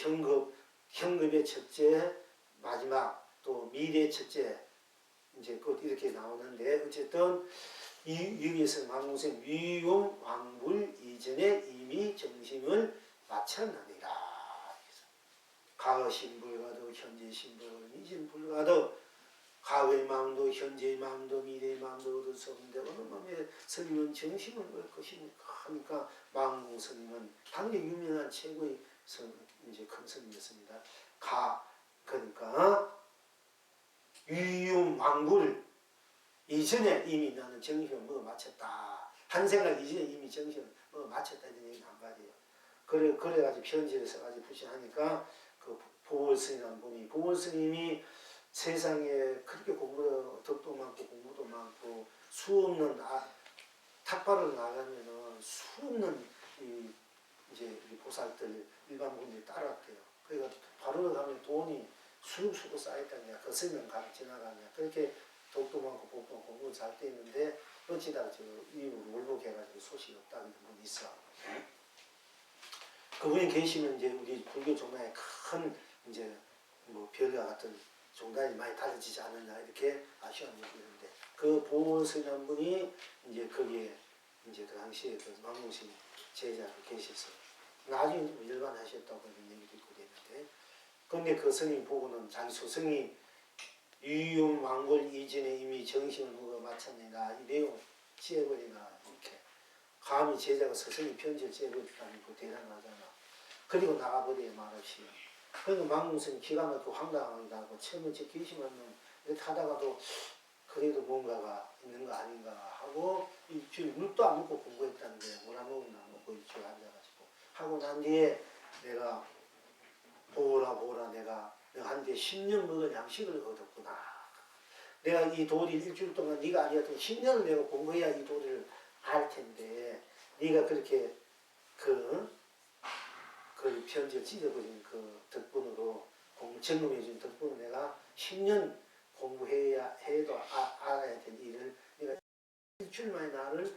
현급의 첫째 마지막 또 미래 첫째 이제 곧 이렇게 나오는데 어쨌든 여기에서 망공생 위용왕불 이전에 이미 정심을 마쳤느니라. 과거 신불가도 현재 신불가도 이전 불가도 과거의 마음도 현재의 마음도 미래의 마음도 얻을 수 없는데 어느 마음에 스님은 정심을 얻을 것이니까 하니까 망공 스님은 당연히 유명한 최고의 이제 큰 스님이었습니다. 그러니까 위용왕불 이전에 이미 나는 정신을 먹어 마쳤다. 한 생각 이전에 이미 정신을 먹어 마쳤다. 이런 얘기는 한 가지예요. 그래가지고 편지를 써가지고 부시하니까 그 보월스님이라는 분이 보월스님이 세상에 그렇게 공부도 덕도 많고 공부도 많고 수 없는 탁발을 나가면은 수 없는 이제 보살들 일반 분들이 따라왔대요. 그러니까 바로 가면 돈이 수도 쌓였다냐 그 스님 가 지나가냐 그렇게 독도 많고 복도 많고 공부 잘 돼 있는데 어찌다 저 이후로 월복해가지고 소식이 없다는 분이 있어. 그분이 계시면 이제 우리 불교 종단에 큰 이제 뭐 별과 같은 종단이 많이 달라지지 않느냐 이렇게 아쉬운 얘기인데 그 보원스님 분이 이제 거기에 이제 그 당시에 그 망공신 제자로 계셔서 나중에 좀 일반하셨다고 그런 얘기도 있고 그랬는데 근데 그 스님 보고는 자기 소승이 위용왕불 이전에 이미 정신을 먹어 마쳤느냐 이 내용 찌어버리나 이렇게 감히 제자가 스승이 편지를 찌어버렸다는 거 대단하잖아. 그리고 나가버려야 말없이. 그러니까 망공스님 기가 막히고 황당하기도 하고 처음에 제 귀신하면 이렇게 하다가도 그래도 뭔가가 있는 거 아닌가 하고 일주일 물도 안 먹고 공부했다는데 뭘 안 먹었나 먹고 일주일 앉아가지고 하고 난 뒤에 내가 보라 내가 한 뒤에 10년 먹은 양식을 얻었구나. 내가 이 도리 일주일 동안 네가 아니었던 10년을 내가 공부해야 이 도리를 알 텐데 네가 그렇게 그 편지를 찢어버린 그 덕분으로 점검해준 덕분으로 내가 10년 공부해야 해도 알아야 될 일을 내가 일주일 만에 나를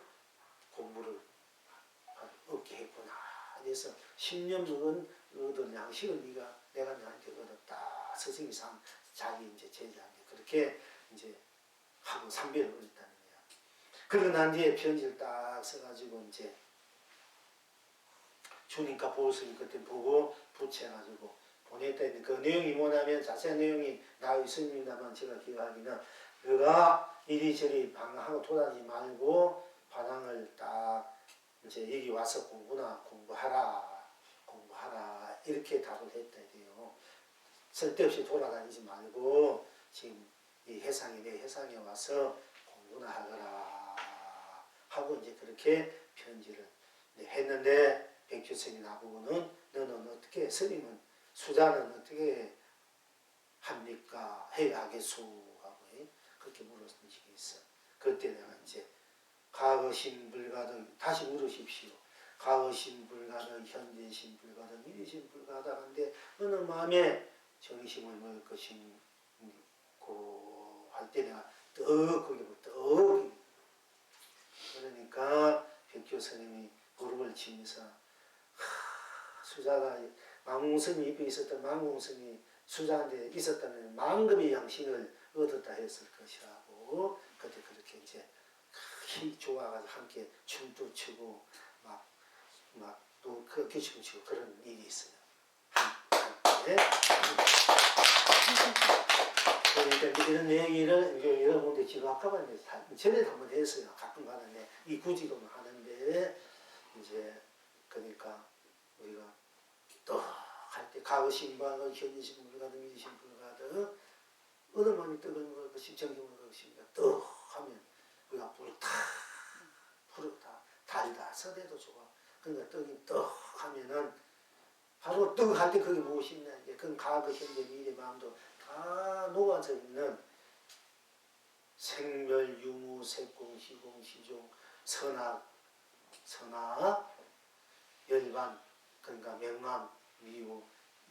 공부를 얻게 했구나. 그래서 10년 먹은 얻은 양식을 내가 나한테 얻었다. 스승이 자기 이제 제자한테 그렇게 이제 하고 삼배를 얻었다는 거야. 그러고 난 뒤에 편지를 딱 써가지고 이제 주니까 보스님 그때 보고 붙여가지고 보냈다 했는데 그 내용이 뭐냐면 자세한 내용이 나와 있습니다만 제가 기억하기는 너가 이리저리 방황하고 돌아다니지 말고 바닥을 딱 이제 여기 와서 공부하라 이렇게 답을 했다 해요. 쓸데없이 돌아다니지 말고 지금 이 내 해상에 와서 공부나 하거라 하고 이제 그렇게 편지를 했는데 백주성이 나보고는 너는 어떻게 스님은 수자는 어떻게 합니까? 해야 하겠소 하고 그렇게 물었던 적이 있어. 그때 내가 이제 과거 신불가도 다시 물으십시오. 과거 신불가도 현재 신불가도 미래 신불가도 한데 어느 마음에 정심을 먹을 것인고 할 때 내가 거기부터 그러니까 백교 스님이 무릎을 치면서 수자가 망공성이 입에 있었던 망공성이 수자한테 있었다면 만급의 양식을 얻었다 했을 것이라고 그때 그렇게 이제 힘 좋아가지고 함께 춤도 추고 막 또 그렇게 춤추고 그런 일이 있어요. 네. 이런 얘기를 이제 여러분들 지금 아까 이제 전에도 한번 했어요. 가끔 가는데 이 구지로는 하는데 이제 그러니까 우리가 또 할 때 과거 신방을 현지 신분을 가든 미지 신분을 가든 어느 많이 떡을 먹을 것 십천경을 먹으십니다. 떡 하면 우리가 불다 푸르다 달다 서대도 좋아. 그러니까 떡이 떡 하면은 바로 떡 할 때 그게 무엇이냐 이제 그건 과거 현재 미래 마음도 다 녹아져 있는 생멸 유무 색공 시공 시종 선악 열반 그러니까 명암 미우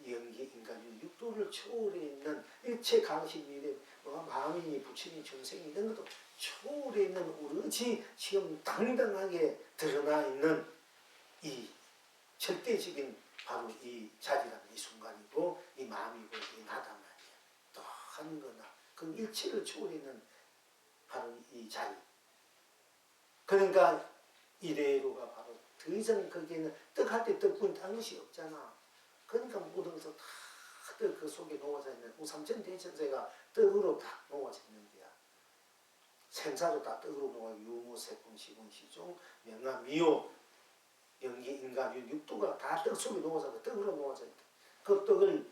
연기 인간유 육도를 초월해 있는 일체 강식 미래 뭐 마음이니 부처니 중생이 이런 것도 초월해 있는 오로지 지금 당당하게 드러나 있는 이 절대적인 바로 이 자리라는 이 순간이고 이 마음이고 이 나단 말이야. 또 하는 거나 그 일체를 초월해 있는 바로 이 자리. 그러니까 이대로가 바로 더 이상 거기에는 떡할 때 떡뿐 딴 것이 없잖아. 그러니까 모든 것은 다 그 속에 녹아져 있는 우삼천 대천세가 떡으로 다 녹아져 있는 거야. 생사도 다 떡으로 녹아 유무 색공 시공 시종 명암 미호 연기 인간유 육도가 다 떡 속에 녹아져 있고 떡으로 녹아져 있다. 그 떡을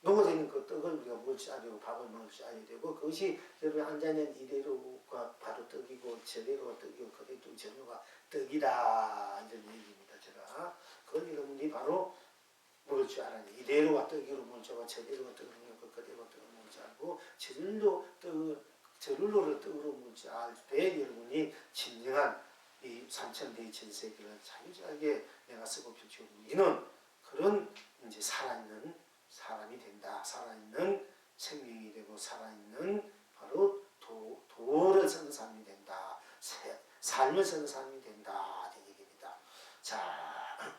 녹아져 있는 그 떡을 우리가 먹을 줄 알고 밥을 먹을 줄 알아야 되고 그것이 여러분 앉아있는 이대로가 바로 떡이고 저대로가 떡이고 그대로 저대로가 떡이다 이런 얘기입니다. 제가 그걸 여러분들이 바로 먹을 줄 알아야 돼. 이대로가 떡이로 먹을 줄 알고 저대로가 떡으로 먹고 그대로가 떡으로 먹을 줄 알고 저룰로를 떡으로 먹을 줄 알 때 여러분이 진정한 이 삼천대천세계를 자유자하게 내가 쓰고 펼치고 누리는 그런 이제 살아있는 사람이 된다. 살아있는 생명이 되고 살아있는 바로 도를 쓰는 사람이 된다. 삶을 쓰는 사람이 된다. 이런 얘기입니다. 자,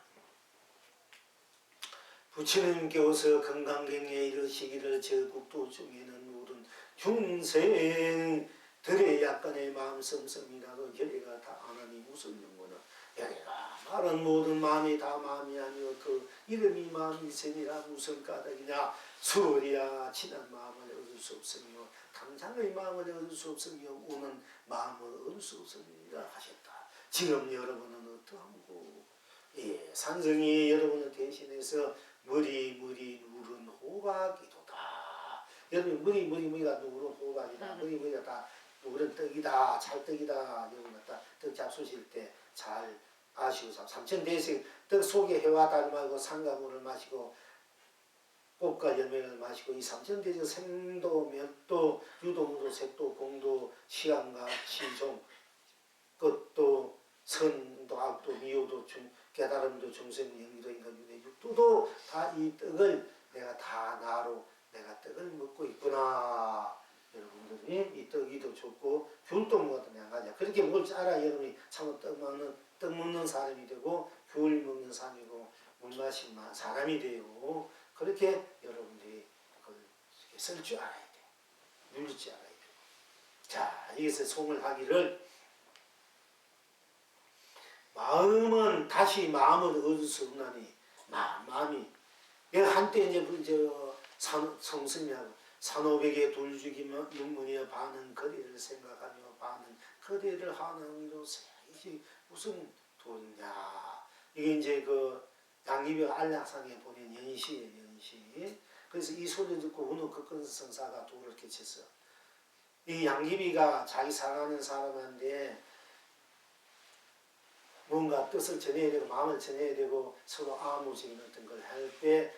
부처님께서 건강경에 이르시기를 저국도 중에는 모든 중생들의 약간의 마음 씀씀이라도 열애가 다 안하니 무슨 영문은 열애가 말은 모든 마음이 다 마음이 아니오 그 이름이 마음이세니라 무슨 까닭이냐 수월이야 친한 마음을 얻을 수 없으며 당장의 마음을 얻을 수 없으며 우는 마음을 얻을 수 없으니라 하셨다. 지금 여러분은 어떠한고 예, 산성이 여러분을 대신해서 머리 누른 호박이도다. 여러분 머리가 누른 호박이다. 머리가 다 누른 떡이다. 찰떡이다. 여러분 갖다 떡 잡수실 때 잘 아시고 삼천대생 떡 속에 해와 달 말고 상가물을 마시고 꽃과 열매를 마시고 이 삼천대생 생도 멸도 유도무도 색도 공도 시향과 시종 끝도 선도 악도 미호도 깨달음도 중생도 영리도 인간도 육도도 다 이 떡을 내가 다 나로 내가 떡을 먹고 있구나. 여러분들이 이 떡이 더 좋고 귤도 먹어도 내가 가자. 그렇게 먹을 줄 알아 여러분이 참으로 떡 먹는 사람이 되고 귤 먹는 사람이고 물 마신 사람이 돼요. 그렇게 여러분들이 그걸 쓸 줄 알아야 돼. 누릴 줄 알아야 돼. 자, 여기서 송을 하기를 마음은 다시 마음을 얻을 수 없나니 마음이 내가 한때 이제 성승이하고 산오백의 돌죽이며 눈물이여 반은 거리를 생각하며 반은 거리를 하나님으로서 이게 무슨 돌이냐 이게 이제 그 양귀비가 안락상에 보낸 연시예요. 연시. 그래서 이 소리를 듣고 훈우 극근성사가 돌을 깨쳤어. 이 양귀비가 자기 사랑하는 사람한테 뭔가 뜻을 전해야 되고 마음을 전해야 되고 서로 아무적인 어떤 걸 할 때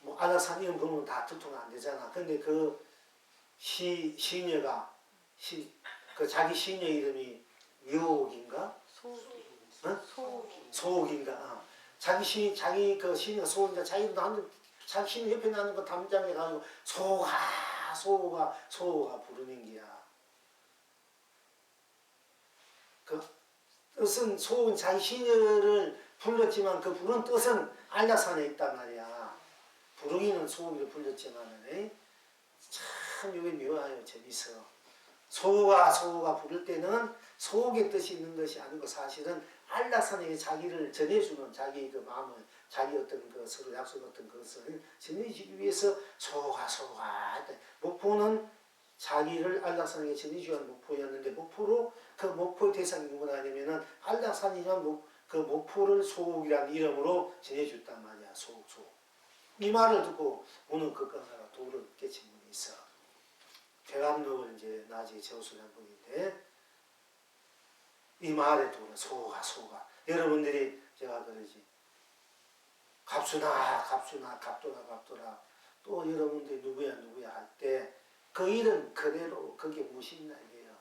뭐 안락산 이런 부분은 다 두통 안 되잖아. 근데 그 시녀가 그 자기 시녀 이름이 유옥인가? 소옥인가? 자기 그 시녀 소옥인가? 자기 시녀 옆에 나는 거 담장에 가지고 소가 부르는 게야. 그 뜻은 소은 자기 시녀를 불렀지만 그 부른 뜻은 안락산에 있단 말이야. 부르기는 소옥이를 불렀지만은 참 이게 묘해요. 재밌어. 소가 부를 때는 소옥의 뜻이 있는 것이 아니고 사실은 안락산에 자기를 전해주는 자기 그 마음을 자기 어떤 그 서로 약속했던 것을 전해주기 위해서 소가 목포는 자기를 안락산에게 전해주기 위한 목포였는데 목포로 그 목포의 대상이 누구나 아니면은 안락산이란 그 목포를 소옥이라는 이름으로 전해줬단 말이야. 소옥. 이 말을 듣고 오는 극강사가 도를 깨친 분이 있어. 대감록을 이제 나중에 제호술한 분인데 이 말에 도는 소가. 여러분들이 제가 그러지. 갑도라. 또 여러분들이 누구야 할 때 그 일은 그대로 그게 무엇이 있나 이게요.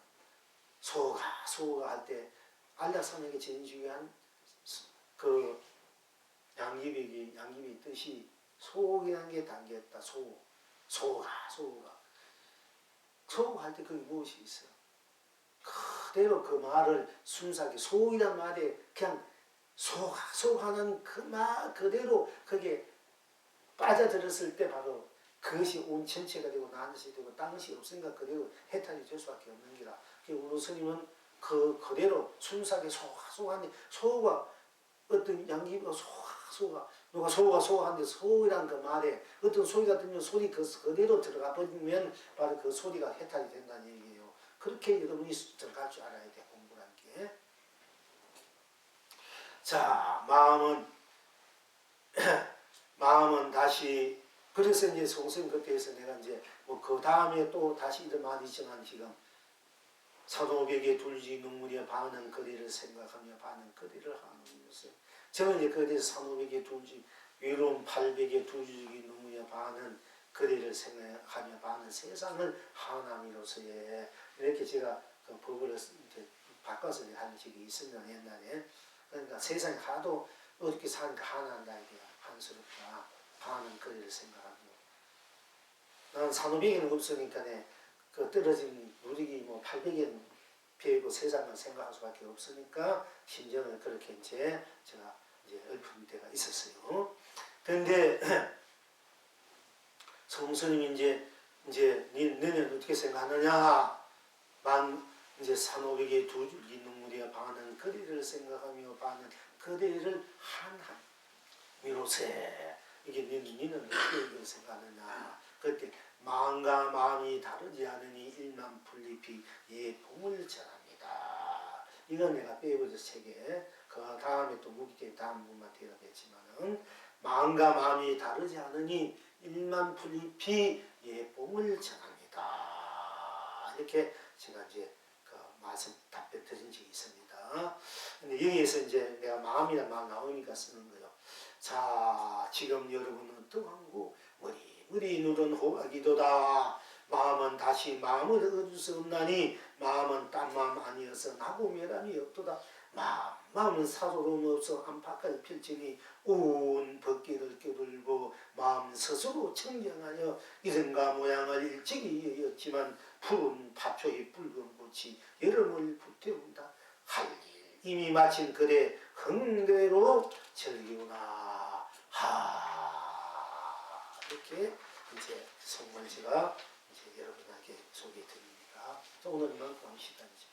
소가 할 때 안락산에게 전해주기 위한 그 양귀비 뜻이 소이라는 게 담겼다. 소가 할 때 그게 무엇이 있어? 그대로 그 말을 순수하게 소이란 말에 그냥 소하는 그 말 그대로 그게 빠져들었을 때 바로 그것이 온 전체가 되고 나한테 되고 땅이 없으니까 그대로 해탈이 될 수밖에 없는 기라. 우리 스님은 그대로 순수하게 소가 어떤 양기가 소가 누가 소하는데 소이란 그 말에 어떤 소리가 들면 소리 그대로 들어가 버리면 바로 그 소리가 해탈이 된다는 얘기예요. 그렇게 여러분이 들어갈 줄 알아야 돼. 공부란 게. 자, 마음은 다시 그래서 이제 성스님 그때에서 내가 이제 뭐 그 다음에 또 다시 이런 말이 있지만 지금 산호백의 둘지 눈물이 반은 거리를 생각하며 반은 거리를 하는 것을 저는 이제 거기에서 산호백의 둘지 외로운 팔백의 둘지 눈물이 반은 거리를 생각하며 반은 세상을 하나미로서의 이렇게 제가 그 법을 이제 바꿔서 한 적이 있습니다. 옛날에. 그러니까 세상에 하도 어렵게 사니까 하나한다 이게 한스럽다. 반은 거리를 생각하며 나는 산호백에는 없으니까 그 떨어진 누리기 뭐 800엔 배우고 세상을 생각할 수밖에 없으니까 심정을 그렇게 이제 제가 이제 읊은 때가 있었어요. 그런데 성스님이 이제 너는 어떻게 생각하느냐? 이제 산호백의 두 줄기 눈물이야 반은 거리를 생각하며 반은 그대를 한한 미로세 이게 너는 어떻게 생각하느냐? 그때 마음과 마음이 다르지 않으니 일만 분립이 예봉을 전합니다. 이건 내가 빼버려서 책에 그 다음에 또 묵기 다음 부분만 대답했지만은 마음과 마음이 다르지 않으니 일만 분립이 예봉을 전합니다. 이렇게 제가 이제 그 말씀 답변 드린 적이 있습니다. 근데 여기에서 이제 내가 마음이란 말 나오니까 쓰는 거예요. 자, 지금 여러분은 어떠한고 머리 누른 호박이도다. 마음은 다시 마음을 얻을 수 없나니 마음은 딴 마음 아니어서 나고 멸함이 없도다. 마음은 사소로움 없어 안팎을 펼치니 온 벗기를 껴들고 마음 스스로 청정하여 이름과 모양을 일찍이 여었지만 푸른 파초의 붉은 꽃이 여름을 불태운다. 할 일 이미 마친 그대 흥대로 즐기구나. 이렇게 이제 성문지가 이제 여러분에게 소개해 드립니다. 오늘 이만큼 시간이죠.